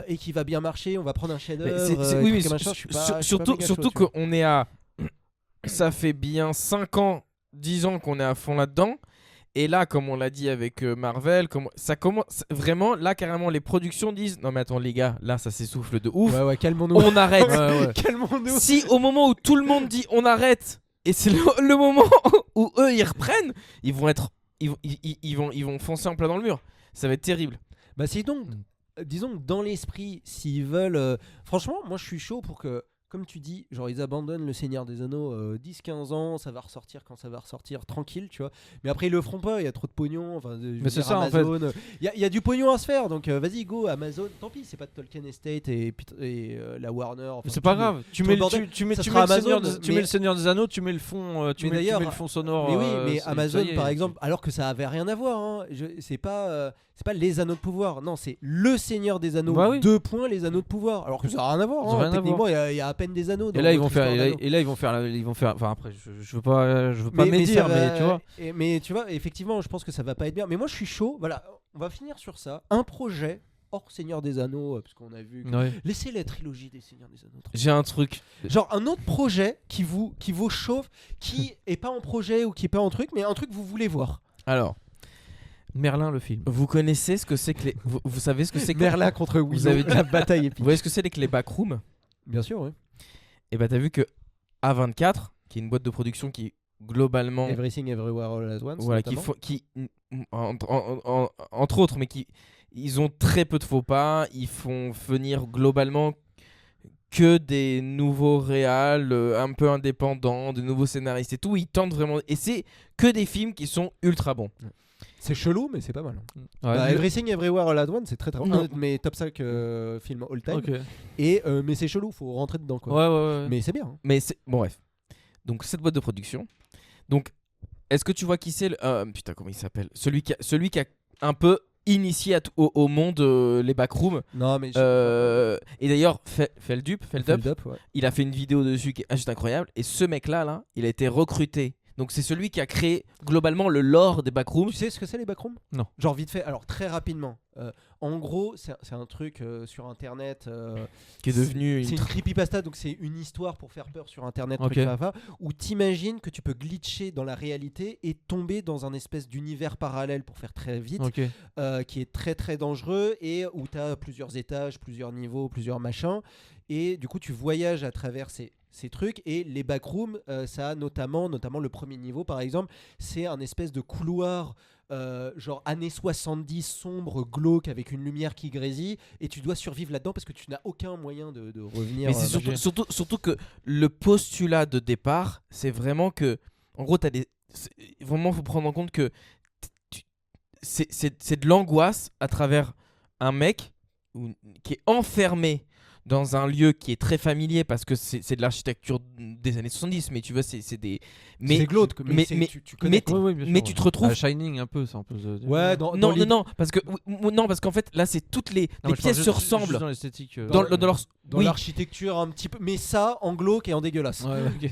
Et qui va bien marcher, on va prendre un chef-d'œuvre. Oui, mais machin, je suis pas méga chaud, surtout tu vois. qu'on est à. Ça fait bien 5 ans, 10 ans qu'on est à fond là-dedans. Et là, comme on l'a dit avec Marvel, ça commence vraiment, là carrément les productions disent non mais attends les gars, là ça s'essouffle de ouf, Ouais, calmons-nous. on arrête. Calmons-nous. Si au moment où tout le monde dit on arrête, et c'est le moment où eux ils reprennent, ils vont foncer en plein dans le mur. Ça va être terrible. Bah c'est donc, disons que dans l'esprit, s'ils veulent... franchement, moi je suis chaud pour que, comme tu dis, genre ils abandonnent le Seigneur des Anneaux 10-15 ans, ça va ressortir quand ça va ressortir, tranquille, tu vois. Mais après ils le feront pas, il y a trop de pognon. Mais c'est ça, Amazon, il y a du pognon à se faire, donc vas-y go Amazon. Tant pis, c'est pas de Tolkien Estate et la Warner. enfin, C'est pas grave. Tu mets ça sera Amazon, le Seigneur des Anneaux, tu mets le fond, tu Mais mets d'ailleurs, le fond sonore. Mais oui, mais ça Amazon y est, par exemple, alors que ça avait rien à voir, hein. C'est pas les Anneaux de pouvoir, non, c'est le Seigneur des Anneaux. Bah oui. 2 points les Anneaux de pouvoir, alors que ça a rien à voir. Ça a hein. rien à Techniquement, il y a à peine des anneaux. Et dans là ils vont notre faire, histoire d'anneaux. et là ils vont faire. Enfin après, je veux pas médire, ça va- mais tu vois. Mais tu vois, effectivement, je pense que ça va pas être bien. Mais moi, je suis chaud. Voilà, on va finir sur ça. Un projet hors Seigneur des Anneaux, parce qu'on a vu. Ouais. Laissez la trilogie des Seigneurs des Anneaux. J'ai un truc. Genre un autre projet qui vous chauffe, qui est pas en projet ou qui est pas en truc, mais un truc que vous voulez voir. Alors, Merlin, le film. Vous connaissez ce que c'est que les... vous savez ce que c'est que... Merlin contre Willow, Vous avez la bataille Vous épique. voyez ce que c'est que les backrooms? Bien sûr, oui. Et bah t'as vu que A24, qui est une boîte de production qui globalement... Everything Everywhere All at Once. Voilà, notamment. entre autres, mais ils ont très peu de faux pas. Ils font venir globalement que des nouveaux réals un peu indépendants, de nouveaux scénaristes et tout. Ils tentent vraiment, et c'est que des films qui sont ultra bons. C'est chelou, mais c'est pas mal. Ouais, Bah, lui- Everything Everywhere All at Once, c'est très très bon. Non. Un de mes top 5 films all time. Ok. Et, mais c'est chelou, faut rentrer dedans. Quoi. Ouais. Mais c'est bien. Hein. Mais c'est bon, bref. Donc cette boîte de production. Donc est-ce que tu vois qui c'est putain, comment il s'appelle, celui qui a un peu initié au monde les backrooms. Non, mais Et d'ailleurs, Feldup, Feldup, ouais. il a fait une vidéo dessus qui est juste incroyable. Et ce mec-là, il a été recruté. Donc c'est celui qui a créé globalement le lore des backrooms. Tu sais ce que c'est les backrooms? Non. Genre vite fait, alors très rapidement. En gros, c'est un truc sur internet. Qui est devenu C'est une creepypasta, donc c'est une histoire pour faire peur sur internet, Ok. où t'imagines que tu peux glitcher dans la réalité et tomber dans un espèce d'univers parallèle, pour faire très vite, Ok. qui est très très dangereux et où t'as plusieurs étages, plusieurs niveaux, plusieurs machins. Et du coup, tu voyages à travers ces trucs. Et les backrooms, ça a notamment le premier niveau, par exemple, c'est un espèce de couloir. Genre années 70 sombre, glauque, avec une lumière qui grésille, et tu dois survivre là-dedans parce que tu n'as aucun moyen de revenir. Mais c'est surtout que le postulat de départ, c'est vraiment que, en gros, vraiment, faut prendre en compte que c'est de l'angoisse à travers un mec qui est enfermé dans un lieu qui est très familier parce que c'est de l'architecture des années 70, mais tu vois, c'est des... c'est glauque, mais tu connais. mais tu te retrouves... Shining un peu, c'est un peu. Ouais, non, parce qu'en fait, là, c'est toutes les pièces se ressemblent. Dans l'esthétique. Dans leur... Dans oui. l'architecture un petit peu, mais ça en glauque et en dégueulasse. Ouais, ok.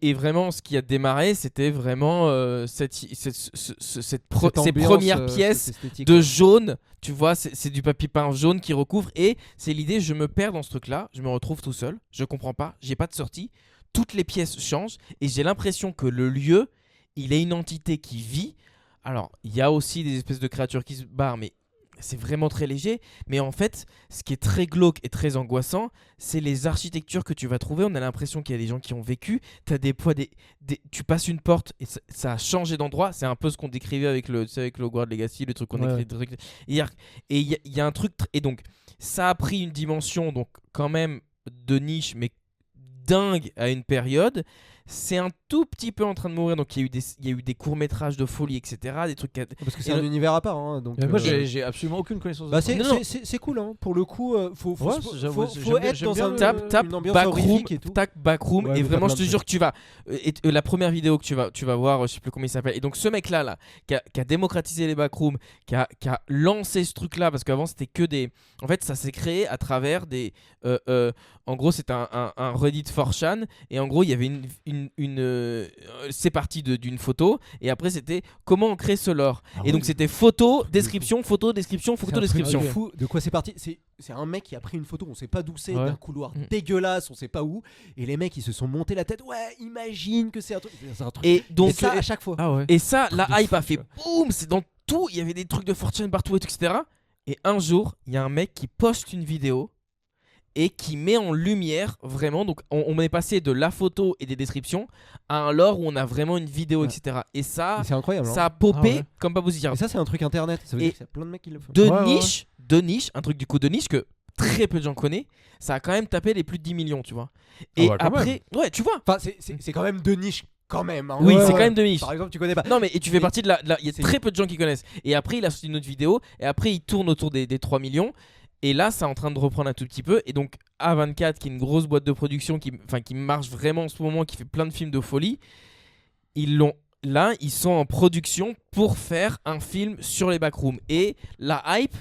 Et vraiment, ce qui a démarré, c'était vraiment cette première pièce de jaune. Tu vois, c'est du papier peint jaune qui recouvre. Et c'est l'idée, je me perds dans ce truc-là. Je me retrouve tout seul. Je comprends pas. J'ai pas de sortie. Toutes les pièces changent. Et j'ai l'impression que le lieu, il est une entité qui vit. Alors, il y a aussi des espèces de créatures qui se barrent, mais c'est vraiment très léger. Mais en fait, ce qui est très glauque et très angoissant, c'est les architectures que tu vas trouver. On a l'impression qu'il y a des gens qui ont vécu. T'as tu passes une porte et ça a changé d'endroit. C'est un peu ce qu'on décrivait avec le Hogwarts Legacy, le truc qu'on écrit. Et il y a un truc... Et donc, ça a pris une dimension donc quand même de niche, mais dingue à une période. C'est un tout petit peu en train de mourir, donc il y a eu des courts-métrages de folie, etc. Des trucs... Parce que c'est un univers à part. Hein, donc, moi, j'ai absolument aucune connaissance de bah, ça. c'est cool, hein. Pour le coup, faut être dans un tape une ambiance backroom, horrifique et tout. backroom, Ouais, et mais vraiment, pas je te plein de jure que tu vas... la première vidéo que tu vas voir, je sais plus comment il s'appelle, et donc ce mec-là, qui a démocratisé les backrooms, qui a lancé ce truc-là, parce qu'avant, c'était que des... En fait, ça s'est créé à travers des... en gros, c'est un Reddit 4chan, et en gros, il y avait c'est parti d'une photo, et après c'était comment on crée ce lore. Et donc c'était photo, description, photo, description, photo, description. Fou. De quoi c'est parti? C'est un mec qui a pris une photo, on sait pas d'où c'est, Ouais. d'un couloir dégueulasse, on sait pas où, et les mecs ils se sont montés la tête. Ouais, imagine que c'est un truc. Et donc ça à chaque fois. Ah ouais. et ça, la de hype a fou, fait tu boum, c'est dans tout, il y avait des trucs de fortune partout, etc. Et un jour, il y a un mec qui poste une vidéo et qui met en lumière vraiment, donc on est passé de la photo et des descriptions à un lore où on a vraiment une vidéo, Ouais. etc. Et ça, Mais c'est incroyable. ça a popé Ah ouais. comme pas possible. Et ça c'est un truc internet. Ça veut Et dire qu'il y a plein de mecs qui le font. De niche, un truc du coup de niche que très peu de gens connaissent, ça a quand même tapé les plus de 10 millions, tu vois. Et bah, quand après, ouais, tu vois. Enfin, c'est quand même de niche quand même. Hein. Oui, Ouais, c'est ouais. quand même de niche. Par exemple, tu connais pas. Non mais et tu fais Mais- partie de il y a très peu de gens qui connaissent. Et après il a sorti une autre vidéo et après il tourne autour des 3 millions. Et là c'est en train de reprendre un tout petit peu. Et donc A24 qui est une grosse boîte de production qui marche vraiment en ce moment, qui fait plein de films de folie, ils sont en production pour faire un film sur les backrooms. Et la hype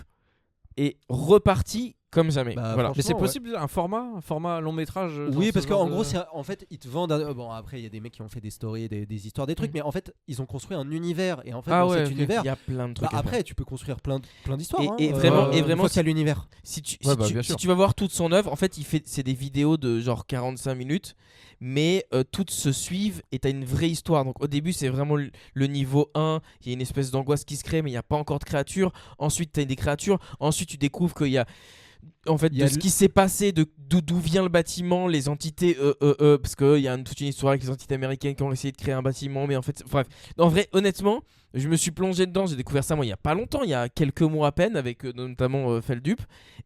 est repartie comme jamais. Bah, Voilà. Mais c'est franchement, possible un format long métrage. Oui, parce qu'en gros, en fait, ils te vendent. Bon, après, il y a des mecs qui ont fait des stories, des histoires, des trucs, mais en fait, ils ont construit un univers. Et en fait, dans cet univers, il y a plein de trucs. à faire. après, tu peux construire plein d'histoires. Et hein, vraiment, une fois qu'il y a l'univers. Si tu, Ouais, si bah, tu- bien si sûr. tu vas voir toute son œuvre, en fait, c'est des vidéos de genre 45 minutes, mais toutes se suivent et t'as une vraie histoire. Donc au début, c'est vraiment le niveau 1, il y a une espèce d'angoisse qui se crée, mais il n'y a pas encore de créatures. Ensuite, t'as des créatures. Ensuite, tu découvres qu'il y a. En fait, de ce qui s'est passé, d'où vient le bâtiment, les entités, parce qu'il y a toute une histoire avec les entités américaines qui ont essayé de créer un bâtiment, mais en fait, bref. En vrai, honnêtement, je me suis plongé dedans, j'ai découvert ça moi il y a pas longtemps, il y a quelques mois à peine, avec notamment Feldup,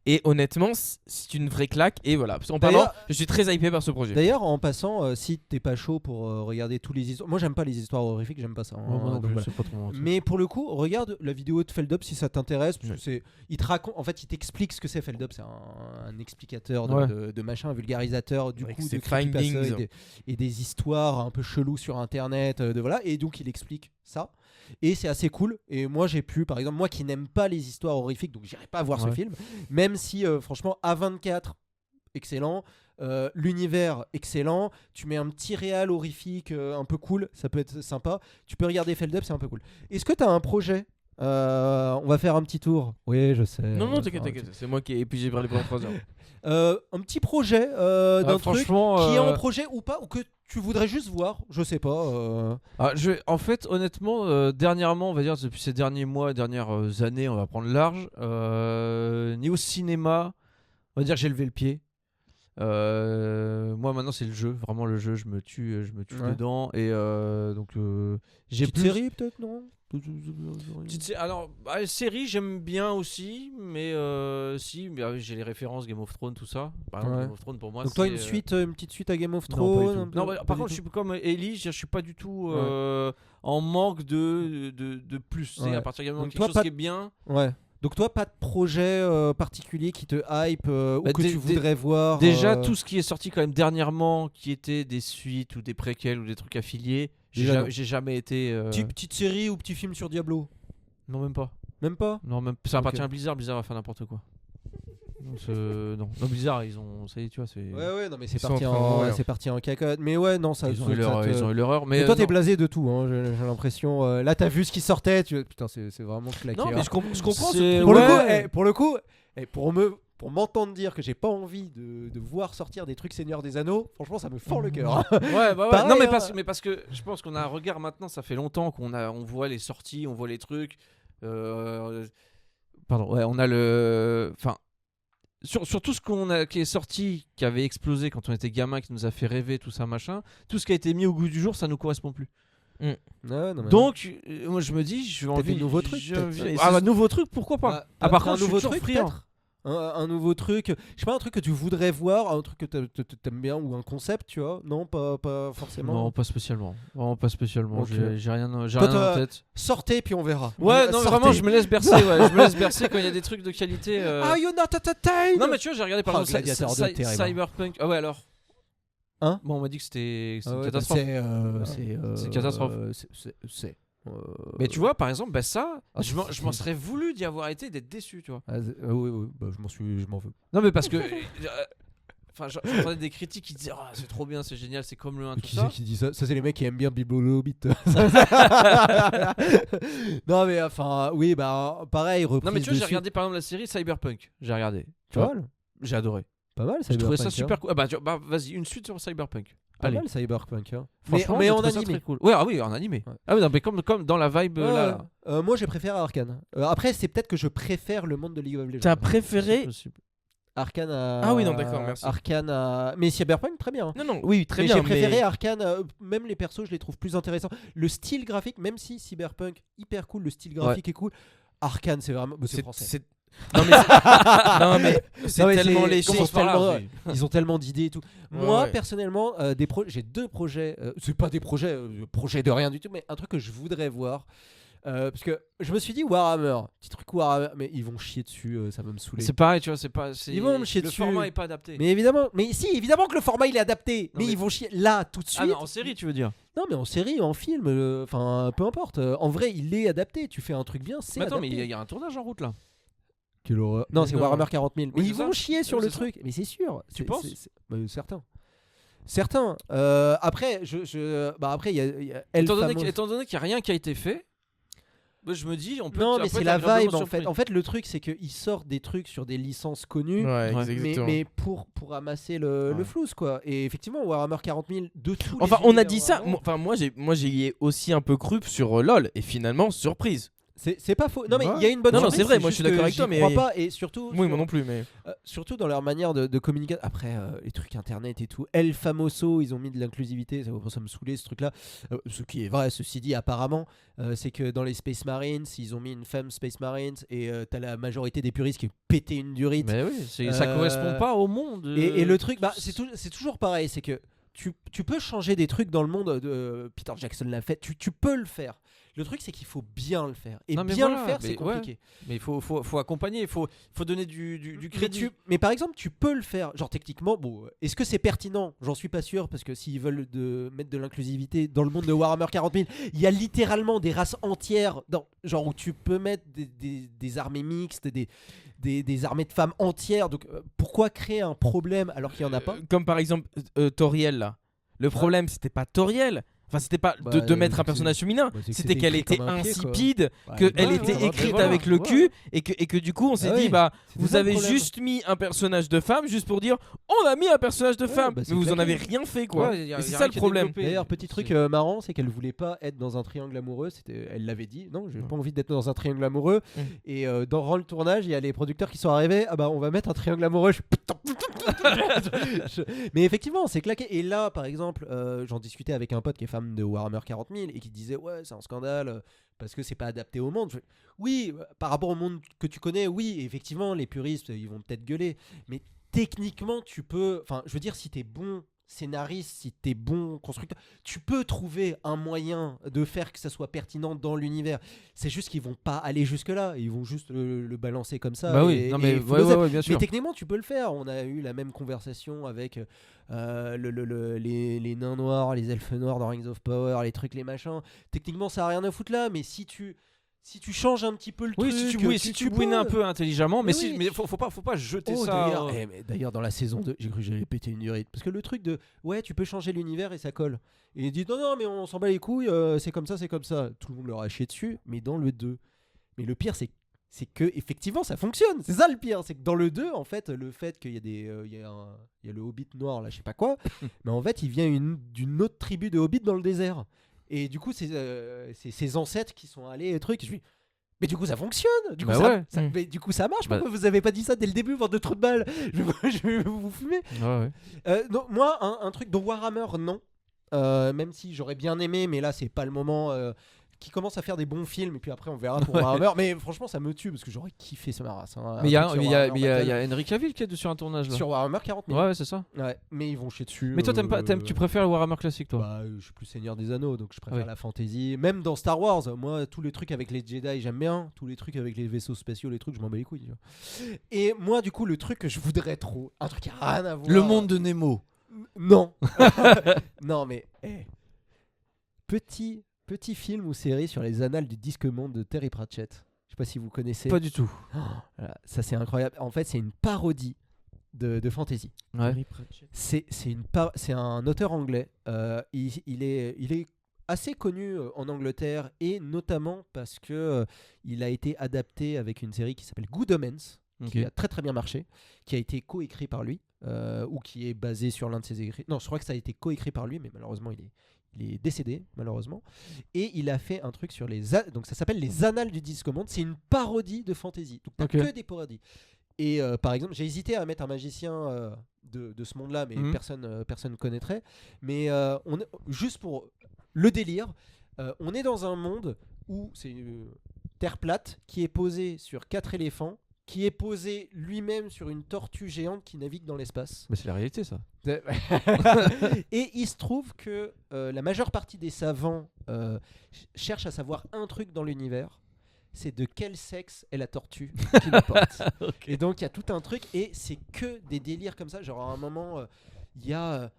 et honnêtement, c'est une vraie claque, et voilà. En parlant, je suis très hypé par ce projet. D'ailleurs, en passant, si t'es pas chaud pour regarder tous les histoires, moi j'aime pas les histoires horrifiques, j'aime pas ça. Donc voilà. Mais pour le coup, regarde la vidéo de Feldup si ça t'intéresse, parce que il te raconte, en fait, il t'explique ce que c'est Feldup, c'est un explicateur de machin, un vulgarisateur du Avec coup ses de creepypasta findings. et des histoires un peu cheloues sur internet, voilà, et donc il explique ça. Et c'est assez cool. Et moi j'ai pu, par exemple, moi qui n'aime pas les histoires horrifiques, donc j'irai pas voir ce film, même si franchement A24 excellent, l'univers excellent, tu mets un petit réal horrifique un peu cool, ça peut être sympa, tu peux regarder Feldup, c'est un peu cool. Est-ce que tu as un projet? On va faire un petit tour. Oui, je sais. Non, t'inquiète, c'est moi qui ai puis j'ai parlé pendant 3 heures. Un petit projet d'un truc qui est en projet ou pas, ou que tu voudrais juste voir, je sais pas. En fait, honnêtement, dernièrement, on va dire depuis ces derniers mois, dernières années, on va prendre large. Niveau cinéma, on va dire que j'ai levé le pied. Moi maintenant c'est le jeu, vraiment le jeu, je me tue dedans et donc j'ai Petite série peut-être, non? Alors série j'aime bien aussi, mais j'ai les références Game of Thrones tout ça. Par exemple, Game of Thrones pour moi. Donc toi une petite suite à Game of Non, Thrones? Non, par contre je suis comme Ellie, je suis pas du tout en manque de plus. C'est à partir du moment où quelque chose qui est bien. Ouais. Donc toi, pas de projet particulier qui te hype ou que tu voudrais voir? Déjà, tout ce qui est sorti quand même dernièrement, qui était des suites ou des préquels ou des trucs affiliés, j'ai jamais été... Petite série ou petit film sur Diablo? Non, même pas. Même pas? Non, même... ça appartient à Blizzard, Blizzard va faire n'importe quoi. Non, Blizzard, ils ont... Ça y est, tu vois, c'est... Ouais, non mais c'est parti en cacotte. Mais ouais, non, ça... Ils ont eu l'erreur, mais... toi, t'es blasé de tout, hein, j'ai l'impression. Là, t'as vu ce qui sortait, putain, c'est vraiment claqué. Non, mais je comprends. Pour le coup, pour m'entendre dire que j'ai pas envie de voir sortir des trucs Seigneur des Anneaux, franchement, ça me fend le cœur. Ouais. Pareil, non, mais parce que je pense qu'on a un regard maintenant, ça fait longtemps on voit les sorties, on voit les trucs. Pardon, ouais, on a le... Enfin... Sur tout ce qui est sorti, qui avait explosé quand on était gamin, qui nous a fait rêver, tout ça, machin, tout ce qui a été mis au goût du jour, ça nous correspond plus. Donc, moi je me dis, je vais envie de nouveaux trucs. Nouveau truc, pourquoi pas? Par contre, un nouveau je suis truc, friand. peut-être un nouveau truc, je sais pas, un truc que tu voudrais voir, un truc que t'aimes bien ou un concept, tu vois? Non, pas forcément. Non, pas spécialement. Vraiment pas spécialement. Okay. J'ai rien en tête. Sortez puis on verra. Ouais, non, vraiment, je me laisse bercer. Je me laisse bercer quand il y a des trucs de qualité. Are you not entertained? Non, mais tu vois, j'ai regardé par exemple Cyberpunk. Ah ouais, alors. Hein? Bon, on m'a dit que c'était une catastrophe. C'est une catastrophe. Mais tu vois, par exemple, ça, je m'en serais voulu d'y avoir été, d'être déçu, tu vois. Oui, je m'en veux. Non, mais parce que. Enfin, j'entendais des critiques qui disaient c'est trop bien, c'est génial, c'est comme le 1, tout ça. Qui dit ça? Ça, c'est les mecs qui aiment bien Bibolo Hobbit. Non, mais enfin, oui, pareil, reprise. Non, mais tu vois, dessus. j'ai regardé par exemple la série Cyberpunk. J'ai regardé. Tu vois? J'ai adoré. Pas mal, J'ai trouvé ça super cool. Vas-y, une suite sur Cyberpunk. Pas mal Cyberpunk. Hein. Franchement, mais en animé. très cool. Ouais, en animé. Ouais. Ah oui, non, mais comme dans la vibe là. Moi, j'ai préféré Arcane. Après, c'est peut-être que je préfère le monde de League of Legends. T'as préféré Arcane à... Ah oui, non, d'accord, merci. Arcane à... Mais Cyberpunk, très bien. Non, oui, très bien. J'ai préféré Arcane, même les persos, je les trouve plus intéressants. Le style graphique, même si Cyberpunk, hyper cool, le style graphique est cool. Arcane, c'est vraiment... c'est français. Non mais c'est tellement léché. Ils ont tellement d'idées et tout. Moi personnellement, j'ai 2 projets. C'est pas des projets de rien du tout, mais un truc que je voudrais voir. Parce que je me suis dit Warhammer, petit truc Warhammer, mais ils vont chier dessus, ça va me saouler. C'est pareil, tu vois, ils vont me chier dessus. Le format est pas adapté. Mais évidemment que le format il est adapté, mais ils vont chier là tout de suite. Ah non, en série tu veux dire? Non, mais en série, en film, enfin peu importe. En vrai, il est adapté. Tu fais un truc bien, c'est adapté. Mais attends, mais il y a un tournage en route là. Quelle horreur. Non, c'est Non. Warhammer 40 000. Mais Oui, ils c'est vont ça. chier sur Oui, le c'est truc. Mais c'est sûr. Tu penses Certains. Après, après, il y a Étant Elfamos. donné qu'il n'y a rien qui a été fait, bah, je me dis, on peut. Non, on mais peut c'est être la agréablement vibe en fait. surpris. En fait, le truc, c'est qu'ils sortent des trucs sur des licences connues. Ouais, Ouais. exactement. Mais pour amasser le Ouais. flouze quoi. Et effectivement Warhammer 40 000 de tous Enfin, les on a univers dit ça. Warhammer, Moi, j'y ai aussi un peu cru sur LoL. Et finalement, surprise. c'est pas faux. Non mais Ouais. il y a une bonne Non, non, surprise, c'est vrai, c'est moi, je juste suis d'accord que avec toi, j'y mais- crois pas et surtout Oui, moi non plus, mais. surtout dans leur manière de communiquer. Après les trucs internet et tout. El Famoso, ils ont mis de l'inclusivité, ça me saoulait ce truc là. Ce qui est vrai, ceci dit apparemment, c'est que dans les Space Marines, ils ont mis une femme Space Marines et t'as la majorité des puristes qui pétaient une durite. Mais oui, ça correspond pas au monde. Et le truc, c'est toujours pareil, c'est que tu peux changer des trucs dans le monde. Peter Jackson l'a fait, tu peux le faire. Le truc, c'est qu'il faut bien le faire. Et Non, mais bien voilà, le faire, mais c'est compliqué. Mais il faut accompagner, il faut donner du Mais, crédit. mais par exemple, tu peux le faire. Genre, techniquement, bon, est-ce que c'est pertinent? J'en suis pas sûr, parce que s'ils veulent mettre de l'inclusivité dans le monde de Warhammer 40 000, il y a littéralement des races entières, genre où tu peux mettre des armées mixtes, des armées de femmes entières. Donc, pourquoi créer un problème alors qu'il y en a pas? Comme par exemple Toriel là. Le problème, c'était pas Toriel. Enfin, c'était pas Bah, de mettre un c'est- personnage féminin. bah, c'est que C'était qu'elle écrit était comme un pied, quoi. insipide, Bah, qu'elle ouais, était ouais, écrite voilà, avec le voilà. cul, et que du coup, on s'est Ah dit, ouais, bah, c'était vous ça le avez problème. juste mis un personnage de femme juste pour dire, on a mis un personnage de Ouais, femme. bah, Mais c'est vous en claqué. avez rien fait, quoi. Ouais, y a- Et c'est y a ça rien le qui est problème. développé. D'ailleurs, petit truc C'est- marrant, c'est qu'elle voulait pas être dans un triangle amoureux. Elle l'avait dit. Non, j'ai Ouais. pas envie d'être dans un triangle amoureux. Mm. Et dans le tournage, il y a les producteurs qui sont arrivés. Ah bah, on va mettre un triangle amoureux. Mais effectivement, c'est claqué. Et là, par exemple, j'en discutais avec un pote qui est fan de Warhammer 40 000 et qui disait ouais, c'est un scandale parce que c'est pas adapté au monde. Oui, par rapport au monde que tu connais, oui, effectivement, les puristes, ils vont peut-être gueuler. Mais techniquement, tu peux. Enfin, je veux dire, si t'es bon scénariste, si t'es bon constructeur, tu peux trouver un moyen de faire que ça soit pertinent dans l'univers. C'est juste qu'ils vont pas aller jusque là, ils vont juste le balancer comme ça. Bah oui, et- non mais et ouais, bien mais sûr. techniquement, tu peux le faire. On a eu la même conversation avec les nains noirs, les elfes noirs dans Rings of Power, les trucs, les machins. Techniquement, ça a rien à foutre là, mais si tu changes un petit peu le Oui, truc, si tu bouines peux. un peu intelligemment, mais Mais oui. mais faut pas jeter Oh, ça. d'ailleurs, dans la saison 2, j'ai cru que j'allais péter une durite. Parce que le truc de ouais, tu peux changer l'univers et ça colle. Et il dit non, mais on s'en bat les couilles, c'est comme ça, c'est comme ça. Tout le monde leur a chié dessus, mais dans le 2. Mais le pire, c'est que effectivement ça fonctionne. C'est ça le pire. C'est que dans le 2, en fait, le fait qu'il y a il y a le hobbit noir, là, je sais pas quoi, mais en fait, il vient d'une autre tribu de hobbits dans le désert. Et du coup, c'est ses ancêtres qui sont allés et trucs. Mais du coup, ça fonctionne. Du coup, Bah ça, ouais. mais du coup, ça marche. Bah- Pourquoi vous avez pas dit ça dès le début, bande de trous de balles? Je vais vous fumer. Ouais. Non, moi, un truc de Warhammer, non. Même si j'aurais bien aimé, mais là, c'est pas le moment. Qui commence à faire des bons films, et puis après, on verra pour Ouais. Warhammer. Mais franchement, ça me tue parce que j'aurais kiffé ce race. Mais il y a Henry Cavill qui est sur un tournage là. Sur Warhammer 40 000. Ouais, c'est ça. Ouais, mais ils vont chier dessus. Mais toi, tu préfères le Warhammer classique, toi? Bah, je suis plus Seigneur des Anneaux, donc je préfère Ouais. la fantasy. Même dans Star Wars, moi, tous les trucs avec les Jedi, j'aime bien. Tous les trucs avec les vaisseaux spatiaux, les trucs, je m'en bats les couilles. Tu vois. Et moi, du coup, le truc que je voudrais trop, un truc qui a rien à voir. Le monde de Nemo. Non. Non, mais petit film ou série sur les annales du disque monde de Terry Pratchett. Je sais pas si vous connaissez. Pas du tout. Voilà, ça, c'est incroyable. En fait, c'est une parodie de fantasy. Ouais. C'est un auteur anglais. Il est assez connu en Angleterre et notamment parce que il a été adapté avec une série qui s'appelle Good Omens, qui Ok. a très très bien marché, qui a été coécrit par lui ou qui est basé sur l'un de ses écrits. Non, je crois que ça a été coécrit par lui, mais malheureusement il est décédé malheureusement. Et il a fait un truc sur donc ça s'appelle les Annales du Disque Monde. C'est une parodie de fantasy. Donc t'as Ok. que des parodies. Et par exemple, j'ai hésité à mettre un magicien de ce monde-là, mais Mhm. personne ne connaîtrait. Mais juste pour le délire, on est dans un monde où c'est une terre plate qui est posée sur 4 éléphants, qui est posé lui-même sur une tortue géante qui navigue dans l'espace. Mais c'est la réalité, ça. Et il se trouve que la majeure partie des savants cherchent à savoir un truc dans l'univers. C'est de quel sexe est la tortue qui le porte. Et donc il y a tout un truc et c'est que des délires comme ça. Genre à un moment, il y a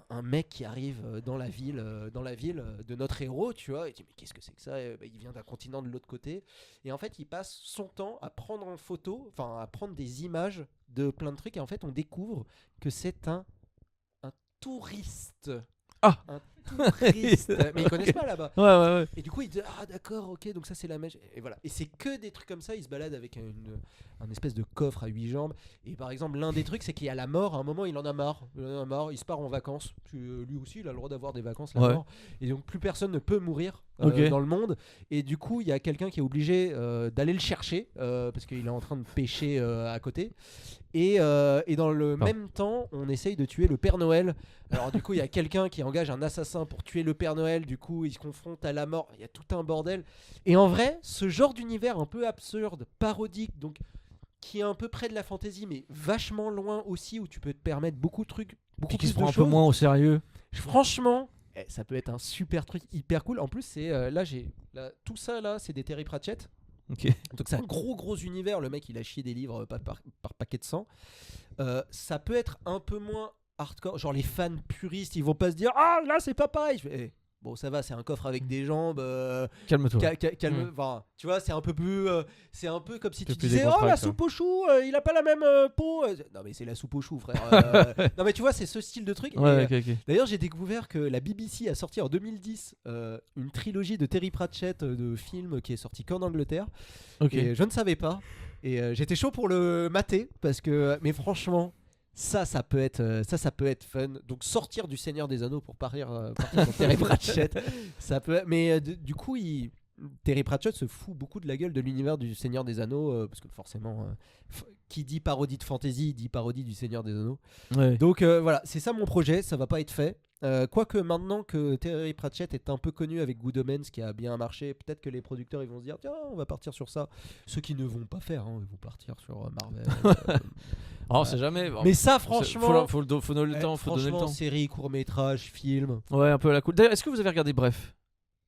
un mec qui arrive dans la ville de notre héros, tu vois, et tu dis mais qu'est-ce que c'est que ça? Il vient d'un continent de l'autre côté, et en fait il passe son temps à prendre en photo, enfin à prendre des images de plein de trucs, et en fait on découvre que c'est un touriste. Ah. Un touriste. Mais ils connaissent pas là-bas. Ouais. Et du coup, il dit ah d'accord, ok, donc ça c'est la mèche. Et voilà. Et c'est que des trucs comme ça. Il se balade avec un espèce de coffre à 8 jambes. Et par exemple, l'un des trucs, c'est qu'il y a la mort. À un moment, il en a marre. Il se part en vacances. Lui aussi, il a le droit d'avoir des vacances, la mort. Et donc, plus personne ne peut mourir dans le monde. Et du coup, il y a quelqu'un qui est obligé d'aller le chercher parce qu'il est en train de pêcher à côté. Et dans le même temps, on essaye de tuer le Père Noël. Alors du coup, il y a quelqu'un qui engage un assassin pour tuer le Père Noël. Du coup, il se confronte à la mort. Il y a tout un bordel. Et en vrai, ce genre d'univers un peu absurde, parodique, donc qui est un peu près de la fantasy, mais vachement loin aussi, où tu peux te permettre beaucoup de trucs, beaucoup Qui plus se prend de un peu choses. moins au sérieux. Franchement, ça peut être un super truc hyper cool. En plus, c'est tout ça là, c'est des Terry Pratchett. Ok. Donc c'est un gros univers. Le mec il a chié des livres par paquet de sang. Ça peut être un peu moins hardcore. Genre les fans puristes ils vont pas se dire ah là c'est pas pareil. Bon ça va, c'est un coffre avec des jambes. Calme-toi. Enfin, tu vois, c'est un peu plus. C'est un peu comme si tu plus disais oh la décontracté, soupe aux choux il a pas la même peau. Non mais c'est la soupe aux choux frère. Non mais tu vois c'est ce style de truc. Ouais, Et, ok. d'ailleurs, j'ai découvert que la BBC a sorti en 2010 une trilogie de Terry Pratchett de films qui est sorti qu'en Angleterre. Ok. Et je ne savais pas. Et j'étais chaud pour le mater parce que, mais franchement, ça peut être fun. Donc sortir du Seigneur des Anneaux pour partir sur Terry Pratchett, ça peut. Mais du coup, Terry Pratchett se fout beaucoup de la gueule de l'univers du Seigneur des Anneaux parce que forcément, qui dit parodie de fantasy dit parodie du Seigneur des Anneaux. Ouais. Donc voilà, c'est ça mon projet, ça va pas être fait. Quoique maintenant que Terry Pratchett est un peu connu avec Good Omens qui a bien marché, peut-être que les producteurs ils vont se dire tiens on va partir sur ça. Ceux qui ne vont pas faire, ils vont partir sur Marvel. On sait jamais. Mais ça franchement, faut donner le temps. Faut donner le temps. Série, court-métrage, film. Ouais, un peu à la cool. D'ailleurs, est-ce que vous avez regardé Bref?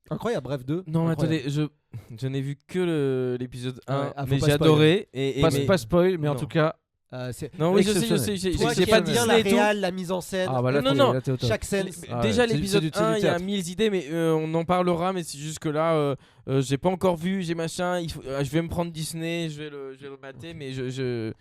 Incroyable, Bref 2. Non, mais Incroyable. attendez, je n'ai vu que l'épisode 1, faut mais pas j'ai spoiler. adoré. Pas spoil, mais en Non. tout cas. Non, oui, je sais. Toi J'ai qui pas aimes bien Disney la et tout. réal, la mise en scène, Ah bah là, Non. t'es au top. chaque scène. Déjà c'est l'épisode du 1, il y a théâtre. 1000 idées, mais on en parlera. Mais c'est juste que là, j'ai pas encore vu, j'ai machin. Je vais me prendre Disney, je vais le mater, mais je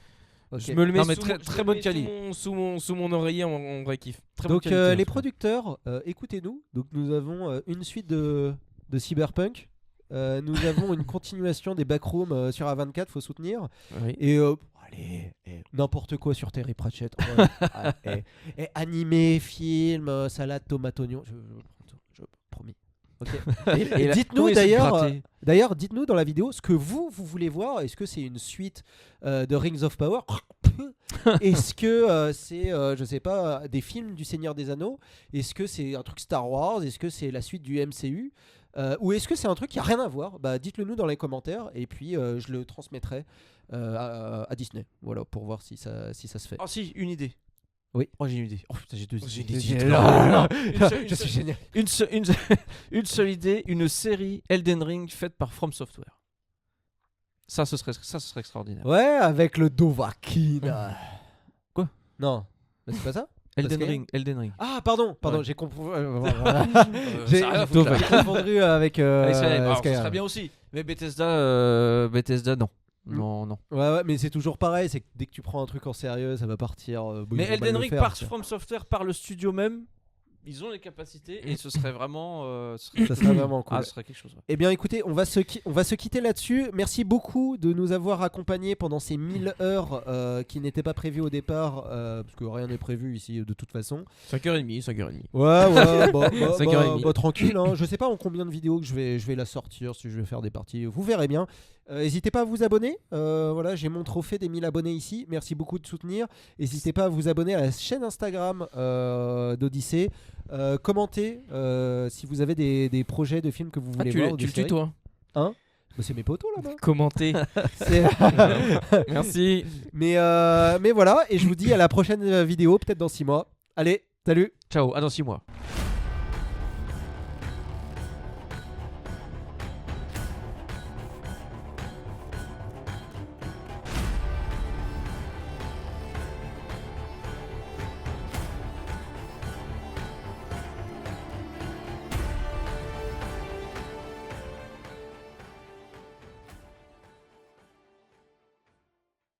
me le mets Non, mais sous très- mon- très je le bonne mets quali. sous mon oreiller en vrai kiff. Très bonne Donc qualité, en les tout cas. producteurs, écoutez-nous. Donc nous avons une suite de Cyberpunk. Nous avons une continuation des Backrooms sur A24, faut soutenir. Oui. Et allez, n'importe quoi sur Terry Pratchett. Animé, film, salade, tomate, oignon. Je promis. Ok. Et là, dites-nous comment il s'est d'ailleurs, gratté dites-nous dans la vidéo ce que vous voulez voir. Est-ce que c'est une suite de Rings of Power? Est-ce que c'est, je sais pas, des films du Seigneur des Anneaux? Est-ce que c'est un truc Star Wars? Est-ce que c'est la suite du MCU? Ou est-ce que c'est un truc qui a rien à voir? Bah dites-le nous dans les commentaires et puis je le transmettrai à Disney. Voilà, pour voir si ça se fait. Oh si, une idée. Oui. Oh, j'ai une idée. Oh putain, j'ai deux J'ai idées. des J'ai- idées. Non, Je suis génial. une seule idée, une série Elden Ring faite par From Software. Ça, ce serait extraordinaire. Ouais, avec le Dovahkiin. Quoi? Non, mais c'est pas ça? Elden Ring. Ah pardon, Ouais. j'ai compris. ça a rien à foutre, là. J'ai confondu avec Alors, ce Skyrim. serait bien aussi. Mais Bethesda, non. Non. Ouais, mais c'est toujours pareil, c'est que dès que tu prends un truc en sérieux, ça va partir. Mais Elden Ring par From Software, par le studio même, ils ont les capacités et ce serait vraiment. Ça serait vraiment cool. Ah, ce serait quelque chose. Ouais. Eh bien écoutez, on va se quitter là-dessus. Merci beaucoup de nous avoir accompagnés pendant ces 1000 heures qui n'étaient pas prévues au départ, parce que rien n'est prévu ici de toute façon. 5h30. Ouais, 5h30. tranquille. Hein. Je sais pas en combien de vidéos que je vais la sortir, si je vais faire des parties. Vous verrez bien. N'hésitez pas à vous abonner. Voilà, j'ai mon trophée des 1000 abonnés ici. Merci beaucoup de soutenir. N'hésitez pas à vous abonner à la chaîne Instagram d'Odyssée. Commentez si vous avez des projets de films que vous voulez voir. Ou Tu des le séries. tutoies. Hein? Bah, c'est mes potos là-bas. Commentez. C'est- Merci. mais voilà, et je vous dis à la prochaine vidéo, peut-être dans 6 mois. Allez, salut! Ciao, à dans 6 mois.